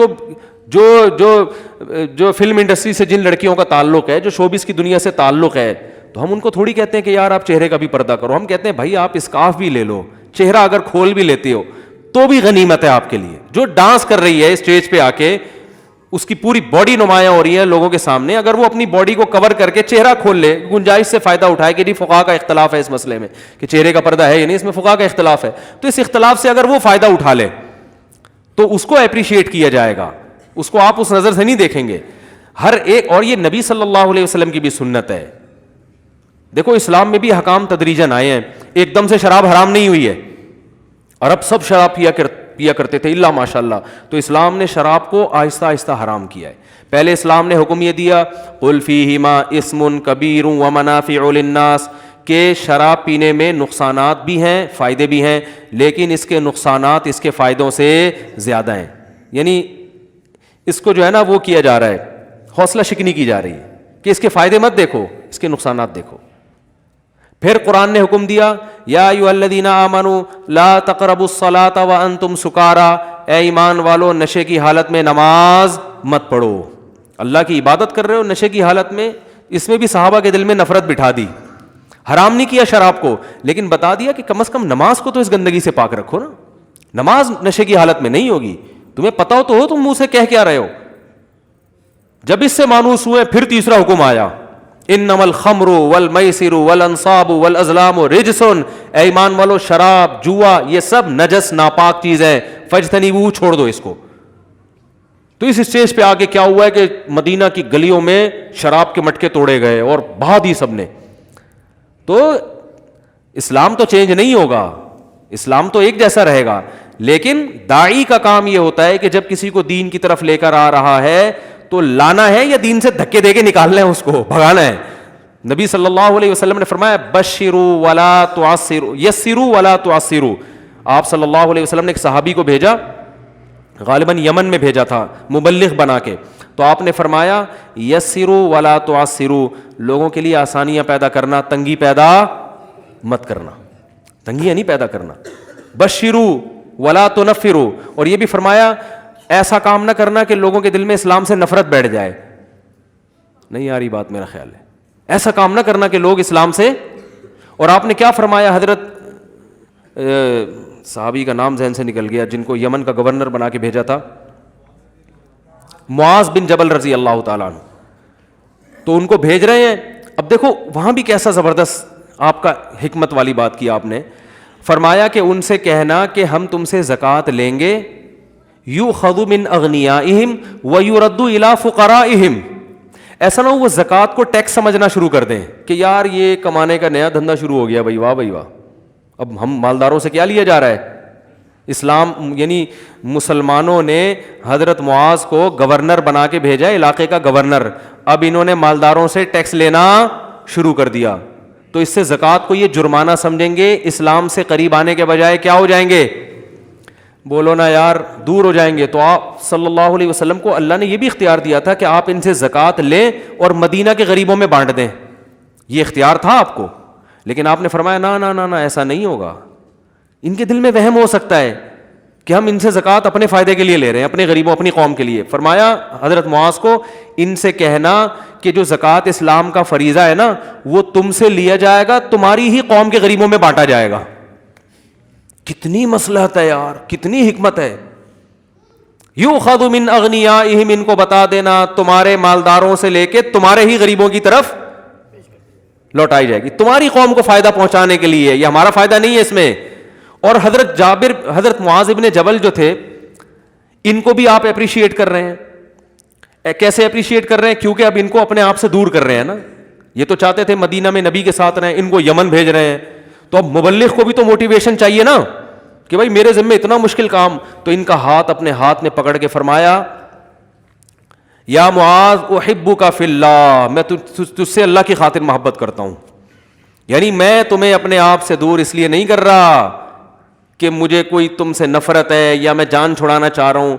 جو فلم انڈسٹری سے جن لڑکیوں کا تعلق ہے, جو شوبز کی دنیا سے تعلق ہے, تو ہم ان کو تھوڑی کہتے ہیں کہ یار آپ چہرے کا بھی پردہ کرو. ہم کہتے ہیں بھائی آپ اسکارف بھی لے لو, چہرہ اگر کھول بھی لیتے ہو تو بھی غنیمت ہے آپ کے لیے. جو ڈانس کر رہی ہے اسٹیج پہ آ کے, اس کی پوری باڈی نمایاں ہو رہی ہے لوگوں کے سامنے, اگر وہ اپنی باڈی کو کور کر کے چہرہ کھول لے, گنجائش سے فائدہ اٹھائے کہ فقہا کا اختلاف ہے اس مسئلے میں کہ چہرے کا پردہ ہے یا نہیں, اس میں فقہا کا اختلاف ہے, تو اس اختلاف سے اگر وہ فائدہ اٹھا لے تو اس کو اپریشیٹ کیا جائے گا, اس کو آپ اس نظر سے نہیں دیکھیں گے. ہر ایک, اور یہ نبی صلی اللہ علیہ وسلم کی بھی سنت ہے. دیکھو اسلام میں بھی حکام تدریجاً آئے ہیں, ایک دم سے شراب حرام نہیں ہوئی ہے. عرب سب شراب پیا کرتے تھے الا ماشاء اللہ, تو اسلام نے شراب کو آہستہ آہستہ حرام کیا ہے. پہلے اسلام نے حکم یہ دیا قل فیہما اسم کبیر ومنافع للناس, کہ شراب پینے میں نقصانات بھی ہیں فائدے بھی ہیں, لیکن اس کے نقصانات اس کے فائدوں سے زیادہ ہیں. یعنی اس کو جو ہے نا وہ کیا جا رہا ہے, حوصلہ شکنی کی جا رہی ہے کہ اس کے فائدے مت دیکھو, اس کے نقصانات دیکھو. پھر قرآن نے حکم دیا یا ایھا الذین آمنوا لا تقربوا الصلاۃ وانتم سکارا, اے ایمان والو نشے کی حالت میں نماز مت پڑھو. اللہ کی عبادت کر رہے ہو نشے کی حالت میں, اس میں بھی صحابہ کے دل میں نفرت بٹھا دی. حرام نہیں کیا شراب کو, لیکن بتا دیا کہ کم از کم نماز کو تو اس گندگی سے پاک رکھو نا. نماز نشے کی حالت میں نہیں ہوگی, تمہیں پتا تو ہو تم منہ سے کہہ کیا رہے ہو. جب اس سے مانوس ہوئے پھر تیسرا حکم آیا انما الخمر والمیسر والانصاب والازلام رجس, اے ایمان والو شراب جوا یہ سب نجس ناپاک چیز ہے, فاجتنبوہ چھوڑ دو اس کو. تو اس اسٹیج پہ آگے کیا ہوا ہے کہ مدینہ کی گلیوں میں شراب کے مٹکے توڑے گئے اور بہا دی سب نے. تو اسلام تو چینج نہیں ہوگا, اسلام تو ایک جیسا رہے گا, لیکن داعی کا کام یہ ہوتا ہے کہ جب کسی کو دین کی طرف لے کر آ رہا ہے تو لانا ہے یا دین سے دھکے دے کے نکالنا ہے, اس کو بھگانا ہے. نبی صلی اللہ علیہ وسلم نے فرمایا بشروا ولا تعسروا یسروا ولا تعسروا. آپ صلی اللہ علیہ وسلم نے ایک صحابی کو بھیجا, غالباً یمن میں بھیجا تھا مبلغ بنا کے, تو آپ نے فرمایا یسروا ولا تعسروا, لوگوں کے لیے آسانیاں پیدا کرنا, تنگی پیدا مت کرنا, تنگیاں نہیں پیدا کرنا. بشروا ولا تنفروا, اور یہ بھی فرمایا ایسا کام نہ کرنا کہ لوگوں کے دل میں اسلام سے نفرت بیٹھ جائے. نہیں آ رہی بات میرا خیال ہے, ایسا کام نہ کرنا کہ لوگ اسلام سے. اور آپ نے کیا فرمایا, حضرت صحابی کا نام ذہن سے نکل گیا جن کو یمن کا گورنر بنا کے بھیجا تھا, معاذ بن جبل رضی اللہ تعالیٰ عنہ, تو ان کو بھیج رہے ہیں. اب دیکھو وہاں بھی کیسا زبردست آپ کا حکمت والی بات کی آپ نے, فرمایا کہ ان سے کہنا کہ ہم تم سے زکوٰۃ لیں گے, یؤخذ من اغنیائہم ویرد الی فقرائہم. ایسا نہ ہو وہ زکوٰۃ کو ٹیکس سمجھنا شروع کر دیں کہ یار یہ کمانے کا نیا دھندا شروع ہو گیا, بھائی واہ بھائی واہ, اب ہم مالداروں سے کیا لیا جا رہا ہے. اسلام یعنی مسلمانوں نے حضرت معاذ کو گورنر بنا کے بھیجا, علاقے کا گورنر, اب انہوں نے مالداروں سے ٹیکس لینا شروع کر دیا. تو اس سے زکوٰۃ کو یہ جرمانہ سمجھیں گے, اسلام سے قریب آنے کے بجائے کیا ہو جائیں گے, بولو نا یار, دور ہو جائیں گے. تو آپ صلی اللہ علیہ وسلم کو اللہ نے یہ بھی اختیار دیا تھا کہ آپ ان سے زکوٰۃ لیں اور مدینہ کے غریبوں میں بانٹ دیں, یہ اختیار تھا آپ کو. لیکن آپ نے فرمایا نا نا نا نا ایسا نہیں ہوگا. ان کے دل میں وہم ہو سکتا ہے کہ ہم ان سے زکوٰۃ اپنے فائدے کے لیے لے رہے ہیں, اپنے غریبوں اپنی قوم کے لیے. فرمایا حضرت معاذ کو ان سے کہنا کہ جو زکوٰۃ اسلام کا فریضہ ہے نا وہ تم سے لیا جائے گا, تمہاری ہی قوم کے غریبوں میں بانٹا جائے گا. کتنی مصلحت ہے یار, کتنی حکمت ہے. یؤخذ من اغنیائہم, ان کو بتا دینا تمہارے مالداروں سے لے کے تمہارے ہی غریبوں کی طرف لوٹائی جائے گی, تمہاری قوم کو فائدہ پہنچانے کے لیے, یہ ہمارا فائدہ نہیں ہے اس میں. اور حضرت معاذ ابن جبل جو تھے ان کو بھی آپ اپریشیٹ کر رہے ہیں. کیسے اپریشیٹ کر رہے ہیں, کیونکہ اب ان کو اپنے آپ سے دور کر رہے ہیں نا. یہ تو چاہتے تھے مدینہ میں نبی کے ساتھ رہیں, ان کو یمن بھیج رہے ہیں. تو اب مبلغ کو بھی تو موٹیویشن چاہیے نا کہ بھائی میرے ذمہ اتنا مشکل کام. تو ان کا ہاتھ اپنے ہاتھ میں پکڑ کے فرمایا یا معاذ احبک فی اللہ, میں تجھ سے اللہ کی خاطر محبت کرتا ہوں. یعنی میں تمہیں اپنے آپ سے دور اس لیے نہیں کر رہا کہ مجھے کوئی تم سے نفرت ہے یا میں جان چھڑانا چاہ رہا ہوں.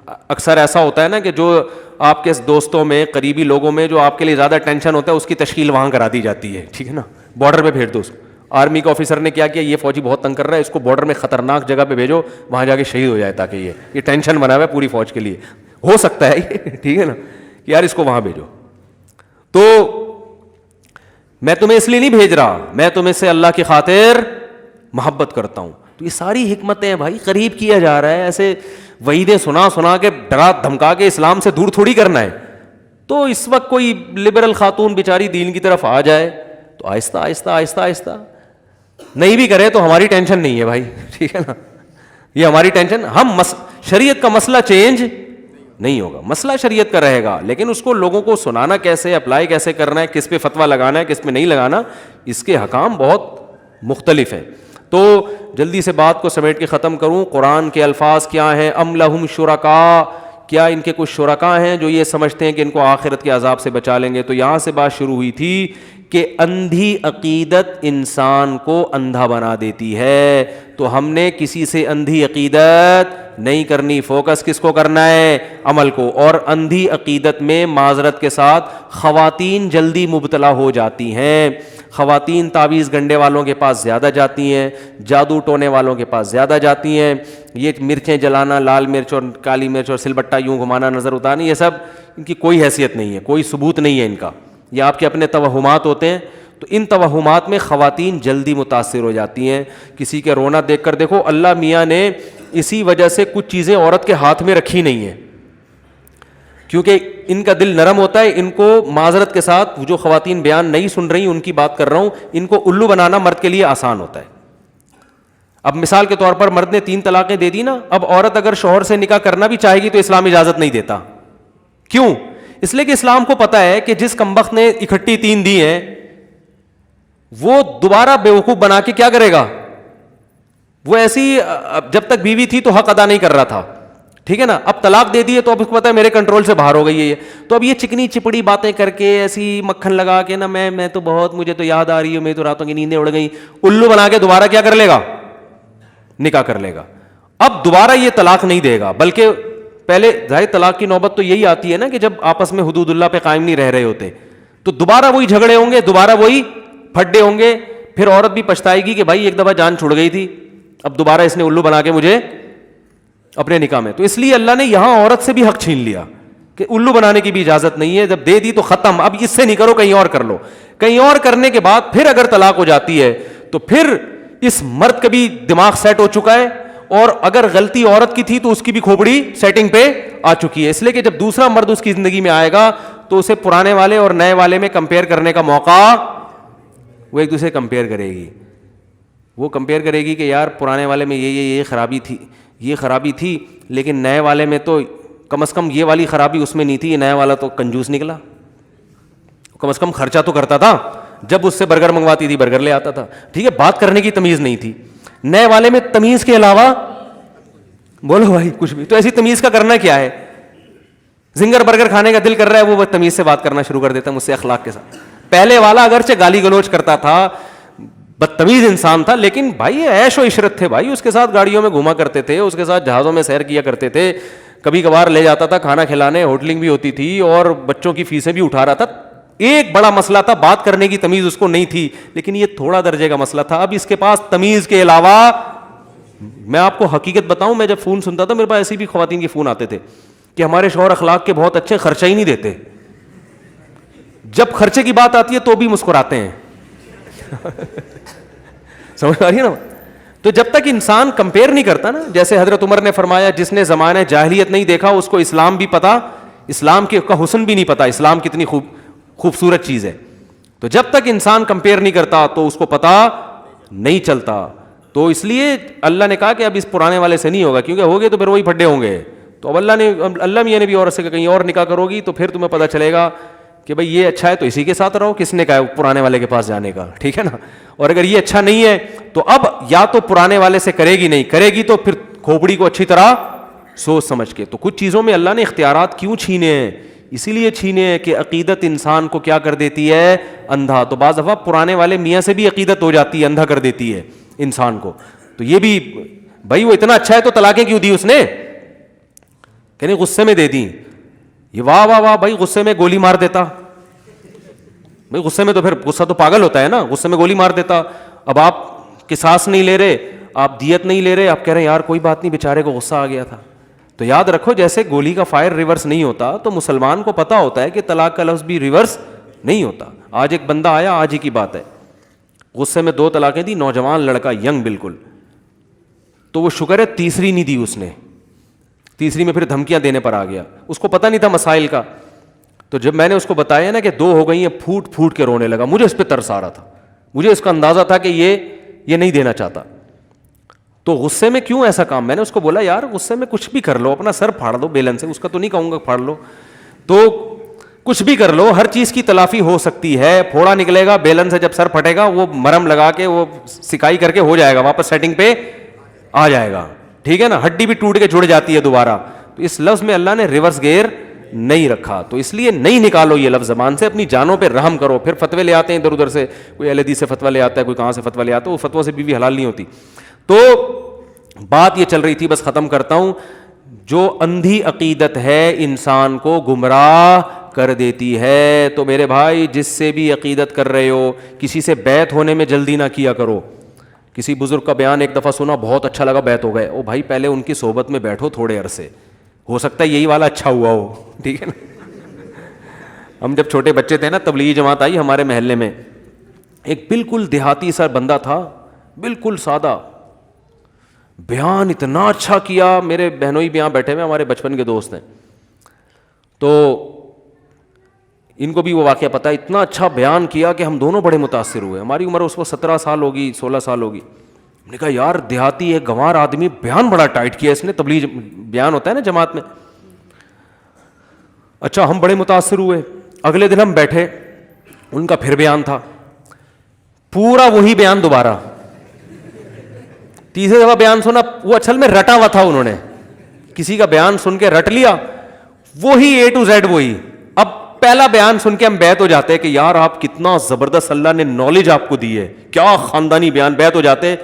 اکثر ایسا ہوتا ہے نا کہ جو آپ کے دوستوں میں قریبی لوگوں میں جو آپ کے لیے زیادہ ٹینشن ہوتا ہے اس کی تشکیل وہاں کرا دی جاتی ہے, ٹھیک ہے نا, بارڈر پہ بھیج دو اس کو. آرمی کے آفیسر نے کیا کیا, یہ فوجی بہت تنگ کر رہا ہے, اس کو بارڈر میں خطرناک جگہ پہ بھیجو, وہاں جا کے شہید ہو جائے, تاکہ یہ ٹینشن بنا ہوا ہے پوری فوج کے لیے. ہو سکتا ہے یہ, ٹھیک ہے نا, کہ یار اس کو وہاں بھیجو. تو میں تمہیں اس لیے نہیں بھیج رہا, میں تمہیں سے اللہ کی خاطر محبت کرتا ہوں. تو یہ ساری حکمتیں بھائی قریب کیا جا رہا ہے, ایسے وعیدیں سنا کے ڈرا دھمکا کے اسلام سے دور تھوڑی کرنا ہے. تو اس وقت کوئی لبرل خاتون بیچاری دین کی طرف آ جائے تو آہستہ آہستہ آہستہ آہستہ, نہیں بھی کرے تو ہماری ٹینشن نہیں ہے بھائی, ٹھیک ہے نا, یہ ہماری ٹینشن. ہم شریعت کا مسئلہ چینج نہیں ہوگا. مسئلہ شریعت کا رہے گا, لیکن اس کو لوگوں کو سنانا کیسے, اپلائی کیسے کرنا ہے, کس پہ فتویٰ لگانا ہے, کس پہ نہیں لگانا, اس کے حکام بہت مختلف ہیں. تو جلدی سے بات کو سمیٹ کے ختم کروں. قرآن کے الفاظ کیا ہیں؟ ام لہم شرکاء, کیا ان کے کچھ شرکاء ہیں جو یہ سمجھتے ہیں کہ ان کو آخرت کے عذاب سے بچا لیں گے. تو یہاں سے بات شروع ہوئی تھی کہ اندھی عقیدت انسان کو اندھا بنا دیتی ہے. تو ہم نے کسی سے اندھی عقیدت نہیں کرنی, فوکس کس کو کرنا ہے؟ عمل کو. اور اندھی عقیدت میں معذرت کے ساتھ خواتین جلدی مبتلا ہو جاتی ہیں. خواتین تعویذ گنڈے والوں کے پاس زیادہ جاتی ہیں, جادو ٹونے والوں کے پاس زیادہ جاتی ہیں. یہ مرچیں جلانا, لال مرچ اور کالی مرچ اور سل بٹا یوں گھمانا, نظر اتارنا, یہ سب ان کی کوئی حیثیت نہیں ہے, کوئی ثبوت نہیں ہے ان کا. یہ آپ کے اپنے توہمات ہوتے ہیں. تو ان توہمات میں خواتین جلدی متاثر ہو جاتی ہیں. کسی کے رونا دیکھ کر دیکھو, اللہ میاں نے اسی وجہ سے کچھ چیزیں عورت کے ہاتھ میں رکھی نہیں ہیں, کیونکہ ان کا دل نرم ہوتا ہے. ان کو معذرت کے ساتھ, جو خواتین بیان نہیں سن رہی ان کی بات کر رہا ہوں, ان کو الو بنانا مرد کے لیے آسان ہوتا ہے. اب مثال کے طور پر مرد نے 3 طلاقیں دے دی نا, اب عورت اگر شوہر سے نکاح کرنا بھی چاہے گی تو اسلام اجازت نہیں دیتا. کیوں؟ اس لیے کہ اسلام کو پتا ہے کہ جس کمبخت نے اکٹھی 3 دی ہیں وہ دوبارہ بیوقوف بنا کے کیا کرے گا. وہ ایسی جب تک بیوی تھی تو حق ادا نہیں کر رہا تھا, ٹھیک ہے نا, اب طلاق دے دی ہے تو اب اس کو پتا ہے میرے کنٹرول سے باہر ہو گئی ہے یہ, تو اب یہ چکنی چپڑی باتیں کر کے ایسی مکھن لگا کے نا, میں تو بہت, مجھے تو یاد آ رہی ہے, میں تو راتوں کی نیندیں اڑ گئی, الو بنا کے دوبارہ کیا کر لے گا؟ نکاح کر لے گا. اب دوبارہ یہ طلاق نہیں دے گا, بلکہ پہلے ظاہر طلاق کی نوبت تو یہی آتی ہے نا کہ جب آپس میں حدود اللہ پہ قائم نہیں رہ رہے ہوتے, تو دوبارہ وہی جھگڑے ہوں گے, دوبارہ وہی پھڈے ہوں گے. پھر عورت بھی پچھتائے گی کہ بھائی ایک دفعہ جان چھوڑ گئی تھی, اب دوبارہ اس نے الو بنا کے مجھے اپنے نکاح میں. تو اس لیے اللہ نے یہاں عورت سے بھی حق چھین لیا کہ الو بنانے کی بھی اجازت نہیں ہے. جب دے دی تو ختم, اب اس سے نہیں کرو, کہیں اور کر لو. کہیں اور کرنے کے بعد پھر اگر طلاق ہو جاتی ہے تو پھر اس مرد کا بھی دماغ سیٹ ہو چکا ہے, اور اگر غلطی عورت کی تھی تو اس کی بھی کھوپڑی سیٹنگ پہ آ چکی ہے. اس لیے کہ جب دوسرا مرد اس کی زندگی میں آئے گا تو اسے پرانے والے اور نئے والے میں کمپیئر کرنے کا موقع, وہ ایک دوسرے کمپیئر کرے گی. وہ کمپیئر کرے گی کہ یار پرانے والے میں یہ خرابی تھی, یہ خرابی تھی, لیکن نئے والے میں تو کم از کم یہ والی خرابی اس میں نہیں تھی, یہ نیا والا تو کنجوس نکلا, کم از کم خرچہ تو کرتا تھا, جب اس سے برگر منگواتی تھی برگر لے آتا تھا, ٹھیک ہے, بات کرنے کی تمیز نہیں تھی. نئے والے میں تمیز کے علاوہ بولو بھائی کچھ بھی, تو ایسی تمیز کا کرنا کیا ہے؟ زنگر برگر کھانے کا دل کر رہا ہے, وہ تمیز سے بات کرنا شروع کر دیتا ہے مجھ سے اخلاق کے ساتھ. پہلے والا اگرچہ گالی گلوچ کرتا تھا, بدتمیز انسان تھا, لیکن بھائی عیش و عشرت تھے بھائی, اس کے ساتھ گاڑیوں میں گھوما کرتے تھے, اس کے ساتھ جہازوں میں سیر کیا کرتے تھے, کبھی کبھار لے جاتا تھا کھانا کھلانے, ہوٹلنگ بھی ہوتی تھی, اور بچوں کی فیسیں بھی اٹھا رہا تھا. ایک بڑا مسئلہ تھا, بات کرنے کی تمیز اس کو نہیں تھی, لیکن یہ تھوڑا درجے کا مسئلہ تھا. اب اس کے پاس تمیز کے علاوہ, میں آپ کو حقیقت بتاؤں, میں جب فون سنتا تھا میرے پاس ایسی بھی خواتین کے فون آتے تھے کہ ہمارے شوہر اخلاق کے بہت اچھے, خرچہ ہی نہیں دیتے, جب خرچے کی بات آتی ہے تو بھی مسکراتے ہیں. سمجھ آ رہی ہے نا؟ تو جب تک انسان کمپیئر نہیں کرتا نا, جیسے حضرت عمر نے فرمایا جس نے زمانہ جاہلیت نہیں دیکھا اس کو اسلام بھی پتا, اسلام کا حسن بھی نہیں پتا, اسلام کتنی خوبصورت چیز ہے. تو جب تک انسان کمپیئر نہیں کرتا تو اس کو پتا نہیں چلتا. تو اس لیے اللہ نے کہا کہ اب اس پرانے والے سے نہیں ہوگا, کیونکہ ہوگے تو پھر وہی پھڈے ہوں گے. تو اب اللہ میاں نے بھی عورت سے کہیں اور نکاح کرو گی تو پھر تمہیں پتہ چلے گا کہ بھائی یہ اچھا ہے تو اسی کے ساتھ رہو, کس نے کہا ہے پرانے والے کے پاس جانے کا, ٹھیک ہے نا. اور اگر یہ اچھا نہیں ہے تو اب یا تو پرانے والے سے کرے گی, نہیں کرے گی تو پھر کھوپڑی کو اچھی طرح سوچ سمجھ کے. تو کچھ چیزوں میں اللہ نے اختیارات کیوں چھینے ہیں؟ اسی لیے چھینے ہیں کہ عقیدت انسان کو کیا کر دیتی ہے؟ اندھا. تو بعض دفعہ پرانے والے میاں سے بھی عقیدت ہو جاتی ہے, اندھا کر دیتی ہے انسان کو. تو یہ بھی بھائی وہ اتنا اچھا ہے تو طلاقیں کیوں دی اس نے؟ کہنے غصے میں دے دی. یہ واہ واہ واہ بھائی, غصے میں گولی مار دیتا بھائی, غصے میں تو پھر غصہ تو پاگل ہوتا ہے نا, غصے میں گولی مار دیتا. اب آپ قصاص نہیں لے رہے, آپ دیت نہیں لے رہے, آپ کہہ رہے ہیں یار کوئی بات نہیں بیچارے کو غصہ آ گیا تھا. تو یاد رکھو جیسے گولی کا فائر ریورس نہیں ہوتا, تو مسلمان کو پتا ہوتا ہے کہ طلاق کا لفظ بھی ریورس نہیں ہوتا. آج ایک بندہ آیا, آج ہی کی بات ہے, غصے میں 2 طلاقیں دی, نوجوان لڑکا, ینگ بالکل. تو وہ شکر ہے تیسری نہیں دی اس نے, تیسری میں پھر دھمکیاں دینے پر آ گیا. اس کو پتہ نہیں تھا مسائل کا. تو جب میں نے اس کو بتایا نا کہ 2 ہو گئی ہیں, پھوٹ پھوٹ کے رونے لگا. مجھے اس پہ ترس آ رہا تھا, مجھے اس کا اندازہ تھا کہ یہ نہیں دینا چاہتا. تو غصے میں کیوں ایسا کام؟ میں نے اس کو بولا یار غصے میں کچھ بھی کر لو, اپنا سر پھاڑ دو بیلن سے, اس کا تو نہیں کہوں گا پھاڑ لو, تو کچھ بھی کر لو, ہر چیز کی تلافی ہو سکتی ہے. پھوڑا نکلے گا بیلن سے, جب سر پھٹے گا وہ مرم لگا کے وہ سکائی کر کے ہو جائے گا, واپس سیٹنگ پہ آ جائے گا, ٹھیک ہے نا. ہڈی بھی ٹوٹ کے جڑ جاتی ہے دوبارہ. تو اس لفظ میں اللہ نے ریورس گیئر نہیں رکھا, تو اس لیے نہیں نکالو یہ لفظ زبان سے, اپنی جانوں پہ رحم کرو. پھر فتوے لے آتے ہیں ادھر ادھر سے, کوئی اہل حدیث سے فتویٰ لے آتا ہے, کوئی کہاں سے فتویٰ لے آتا ہے, وہ فتووں سے بیوی حلال نہیں ہوتی. تو بات یہ چل رہی تھی, بس ختم کرتا ہوں, جو اندھی عقیدت ہے انسان کو گمراہ کر دیتی ہے. تو میرے بھائی جس سے بھی عقیدت کر رہے ہو, کسی سے بیعت ہونے میں جلدی نہ کیا کرو. کسی بزرگ کا بیان ایک دفعہ سنا, بہت اچھا لگا, بیعت ہو گئے. او بھائی پہلے ان کی صحبت میں بیٹھو تھوڑے عرصے, ہو سکتا ہے یہی والا اچھا ہوا ہو, ٹھیک ہے نا. ہم جب چھوٹے بچے تھے نا, تبلیغی جماعت آئی ہمارے محلے میں, ایک بالکل دیہاتی سا بندہ تھا, بالکل سادہ, بیان اتنا اچھا کیا. میرے بہنوئی بھی یہاں بیٹھے ہوئے, ہمارے بچپن کے دوست ہیں, تو ان کو بھی وہ واقعہ پتا ہے. اتنا اچھا بیان کیا کہ ہم دونوں بڑے متاثر ہوئے. ہماری عمر اس کو 17 سال ہوگی, 16 سال ہوگی. ہم نے کہا یار دیہاتی ہے, گنوار آدمی, بیان بڑا ٹائٹ کیا اس نے. تبلیغ بیان ہوتا ہے نا جماعت میں. اچھا ہم بڑے متاثر ہوئے. اگلے دن ہم بیٹھے, ان کا پھر بیان تھا, پورا وہی بیان دوبارہ. تیسرے دفعہ بیان سنا, وہ اصل میں رٹا ہوا تھا, انہوں نے کسی کا بیان سن کے رٹ لیا, وہی A to Z وہی. اب پہلا بیان سن کے ہم بیعت ہو جاتے کہ یار آپ کتنا زبردست, اللہ نے نالج آپ کو دی ہے, کیا خاندانی بیان, بیعت ہو جاتے.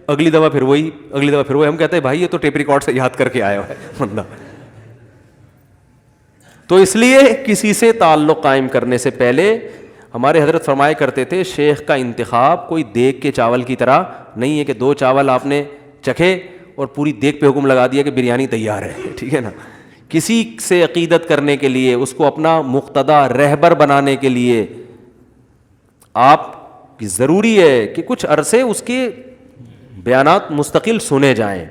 اگلی دفعہ پھر وہی, اگلی دفعہ پھر وہی. ہم کہتے ہیں بھائی یہ تو ٹیپ ریکارڈ سے یاد کر کے آیا ہے بندہ. تو اس لیے کسی سے تعلق قائم کرنے سے پہلے ہمارے حضرت فرمایا کرتے تھے, شیخ کا انتخاب کوئی دیگ کے چاول کی طرح نہیں ہے کہ 2 چاول آپ نے چکھے اور پوری دیگ پہ حکم لگا دیا کہ بریانی تیار ہے, ٹھیک ہے نا. کسی سے عقیدت کرنے کے لیے, اس کو اپنا مقتدا رہبر بنانے کے لیے آپ کی ضروری ہے کہ کچھ عرصے اس کے بیانات مستقل سنے جائیں.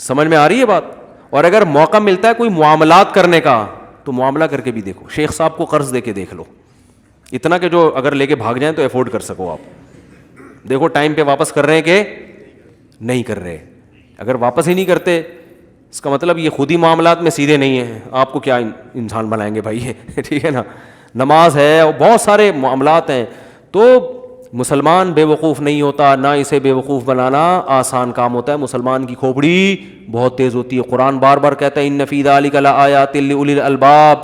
سمجھ میں آ رہی ہے بات؟ اور اگر موقع ملتا ہے کوئی معاملات کرنے کا تو معاملہ کر کے بھی دیکھو. شیخ صاحب کو قرض دے کے دیکھ لو, اتنا کہ جو اگر لے کے بھاگ جائیں تو افورڈ کر سکو آپ. دیکھو ٹائم پہ واپس کر رہے ہیں کہ نہیں کر رہے. اگر واپس ہی نہیں کرتے اس کا مطلب یہ خود ہی معاملات میں سیدھے نہیں ہیں, آپ کو کیا انسان بنائیں گے بھائی, ٹھیک ہے نا. نماز ہے اور بہت سارے معاملات ہیں. تو مسلمان بے وقوف نہیں ہوتا, نہ اسے بے وقوف بنانا آسان کام ہوتا ہے. مسلمان کی کھوپڑی بہت تیز ہوتی ہے. قرآن بار بار کہتا ہے ان فی ذلک لآیات لأولی الالباب,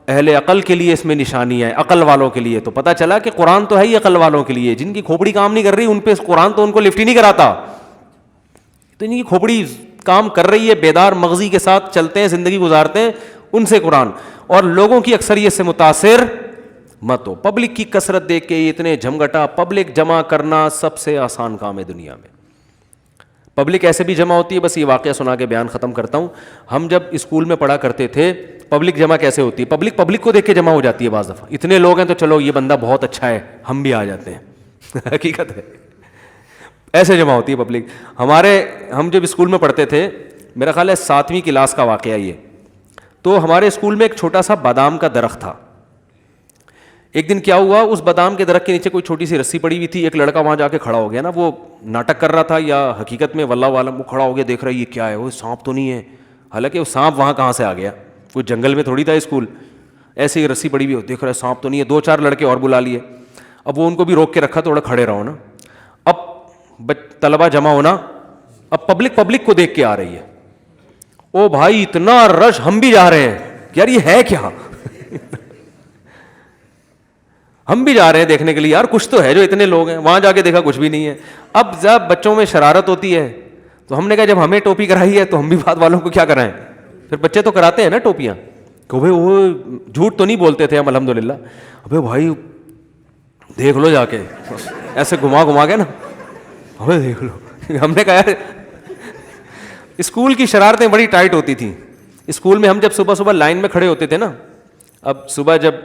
اہل عقل کے لیے اس میں نشانی ہے, عقل والوں کے لیے. تو پتہ چلا کہ قرآن تو ہے ہی عقل والوں کے لیے. جن کی کھوپڑی کام نہیں کر رہی ان پہ قرآن تو ان کو لفٹ ہی نہیں کراتا. تو ان کی کھوپڑی کام کر رہی ہے, بیدار مغزی کے ساتھ چلتے ہیں, زندگی گزارتے ہیں, ان سے قرآن. اور لوگوں کی اکثریت سے متاثر مت ہو. پبلک کی کثرت دیکھ کے اتنے جھمگٹا, پبلک جمع کرنا سب سے آسان کام ہے دنیا میں. پبلک ایسے بھی جمع ہوتی ہے. بس یہ واقعہ سنا کے بیان ختم کرتا ہوں. ہم جب اسکول میں پڑھا کرتے تھے, پبلک جمع کیسے ہوتی ہے؟ پبلک کو دیکھ کے جمع ہو جاتی ہے. بعض دفعہ اتنے لوگ ہیں تو چلو یہ بندہ بہت اچھا ہے, ہم بھی آ جاتے ہیں. حقیقت ہے ایسے جمع ہوتی ہے پبلک. ہم جب اسکول میں پڑھتے تھے, میرا خیال ہے 7ویں کلاس کا واقعہ یہ, تو ہمارے اسکول میں ایک چھوٹا سا بادام کا درخت تھا. ایک دن کیا ہوا, اس بادام کے درخت کے نیچے کوئی چھوٹی سی رسی پڑی ہوئی تھی. ایک لڑکا وہاں جا کے کھڑا ہو گیا نا, وہ ناٹک کر رہا تھا یا حقیقت میں واللہ عالم, وہ کھڑا ہو گیا دیکھ رہا ہے یہ کیا ہے, وہ سانپ تو نہیں ہے. حالانکہ وہ سانپ وہاں کہاں سے آ گیا, کوئی جنگل میں تھوڑی تھا اسکول. ایسے ہی رسی پڑی ہوئی, دیکھ رہا ہے سانپ تو نہیں ہے. 2-4 لڑکے اور بلا لیے. اب وہ ان کو بھی روک کے رکھا, تھوڑا کھڑے رہو نا. اب طلبہ جمع ہونا, اب پبلک کو دیکھ کے آ رہی ہے. او بھائی اتنا رش, ہم بھی جا رہے ہیں یار, یہ ہے کیا, ہم بھی جا رہے ہیں دیکھنے کے لیے یار, کچھ تو ہے جو اتنے لوگ ہیں. وہاں جا کے دیکھا کچھ بھی نہیں ہے. اب جب بچوں میں شرارت ہوتی ہے تو ہم نے کہا جب ہمیں ٹوپی کرائی ہے تو ہم بھی بات والوں کو کیا کرائیں. پھر بچے تو کراتے ہیں نا ٹوپیاں, کہ بھائی وہ جھوٹ تو نہیں بولتے تھے ہم الحمدللہ. ابے بھائی دیکھ لو جا کے, ایسے گھما کے نا, ہمیں دیکھ لو. ہم نے کہا اسکول کی شرارتیں بڑی ٹائٹ ہوتی تھیں. اسکول میں ہم جب صبح لائن میں کھڑے ہوتے تھے نا, اب صبح جب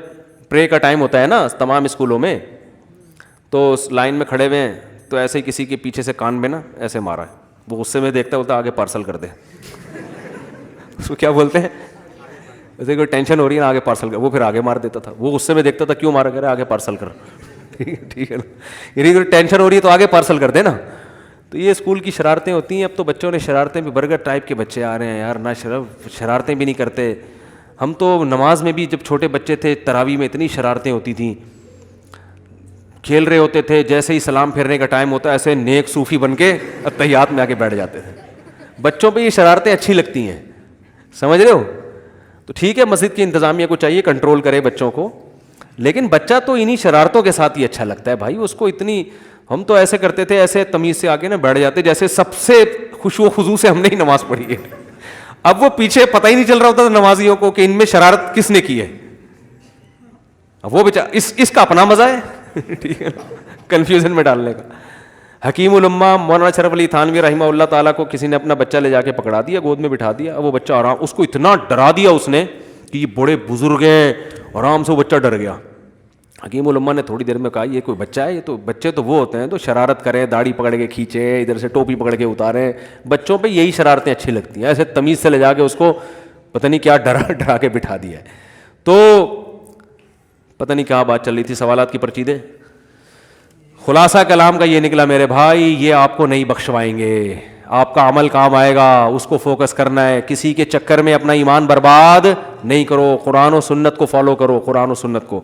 پرے کا ٹائم ہوتا ہے نا تمام اسکولوں میں, تو لائن میں کھڑے ہوئے ہیں تو ایسے ہی کسی کے پیچھے سے کان میں نا ایسے مارا ہے. وہ غصے میں دیکھتا بولتا آگے پارسل کر دے. اس کو کیا بولتے ہیں, جیسے کوئی ٹینشن ہو رہی ہے نا, آگے پارسل کر. وہ پھر آگے مار دیتا تھا. وہ غصے میں دیکھتا تھا کیوں مارا, کر رہا ہے آگے پارسل کر. ٹھیک ہے نا, یعنی ٹینشن ہو رہی ہے تو آگے پارسل کر دے نا. تو یہ اسکول کی شرارتیں ہوتی ہیں. اب تو بچوں نے شرارتیں بھی برگر ٹائپ کے بچے آ رہے ہیں یار, نہ شرارتیں بھی نہیں کرتے. ہم تو نماز میں بھی جب چھوٹے بچے تھے تراویح میں اتنی شرارتیں ہوتی تھیں, کھیل رہے ہوتے تھے, جیسے ہی سلام پھیرنے کا ٹائم ہوتا ہے ایسے نیک صوفی بن کے اتحیات میں آ کے بیٹھ جاتے تھے. بچوں پہ یہ شرارتیں اچھی لگتی ہیں, سمجھ رہے ہو؟ تو ٹھیک ہے, مسجد کی انتظامیہ کو چاہیے کنٹرول کرے بچوں کو, لیکن بچہ تو انہی شرارتوں کے ساتھ ہی اچھا لگتا ہے بھائی. اس کو اتنی, ہم تو ایسے کرتے تھے, ایسے تمیز سے آگے نا بیٹھ جاتے جیسے سب سے خشوع و خضوع سے ہم نے ہی نماز پڑھی ہے. اب وہ پیچھے پتہ ہی نہیں چل رہا ہوتا تھا نمازیوں کو کہ ان میں شرارت کس نے کی ہے. اب وہ بیچارہ اس کا اپنا مزہ ہے ٹھیک ہے, کنفیوژن میں ڈالنے کا. حکیم الامہ مولانا اشرف علی تھانوی رحمہ اللہ تعالیٰ کو کسی نے اپنا بچہ لے جا کے پکڑا دیا, گود میں بٹھا دیا. اب وہ بچہ آرام, اس کو اتنا ڈرا دیا اس نے کہ یہ بڑے بزرگ ہیں, آرام سے وہ بچہ ڈر گیا. حکیم الامہ نے تھوڑی دیر میں کہا یہ کوئی بچہ ہے, یہ تو بچے تو وہ ہوتے ہیں تو شرارت کریں, داڑھی پکڑ کے کھینچیں, ادھر سے ٹوپی پکڑ کے اتاریں. بچوں پہ یہی شرارتیں اچھی لگتی ہیں, ایسے تمیز سے لے جا کے اس کو پتہ نہیں کیا ڈرا کے بٹھا دیا ہے. تو پتہ نہیں کیا بات چل رہی تھی, سوالات کی پرچی دے. خلاصہ کلام کا یہ نکلا میرے بھائی, یہ آپ کو نہیں بخشوائیں گے, آپ کا عمل کام آئے گا, اس کو فوکس کرنا ہے. کسی کے چکر میں اپنا ایمان برباد نہیں کرو, قرآن و سنت کو فالو کرو, قرآن و سنت کو.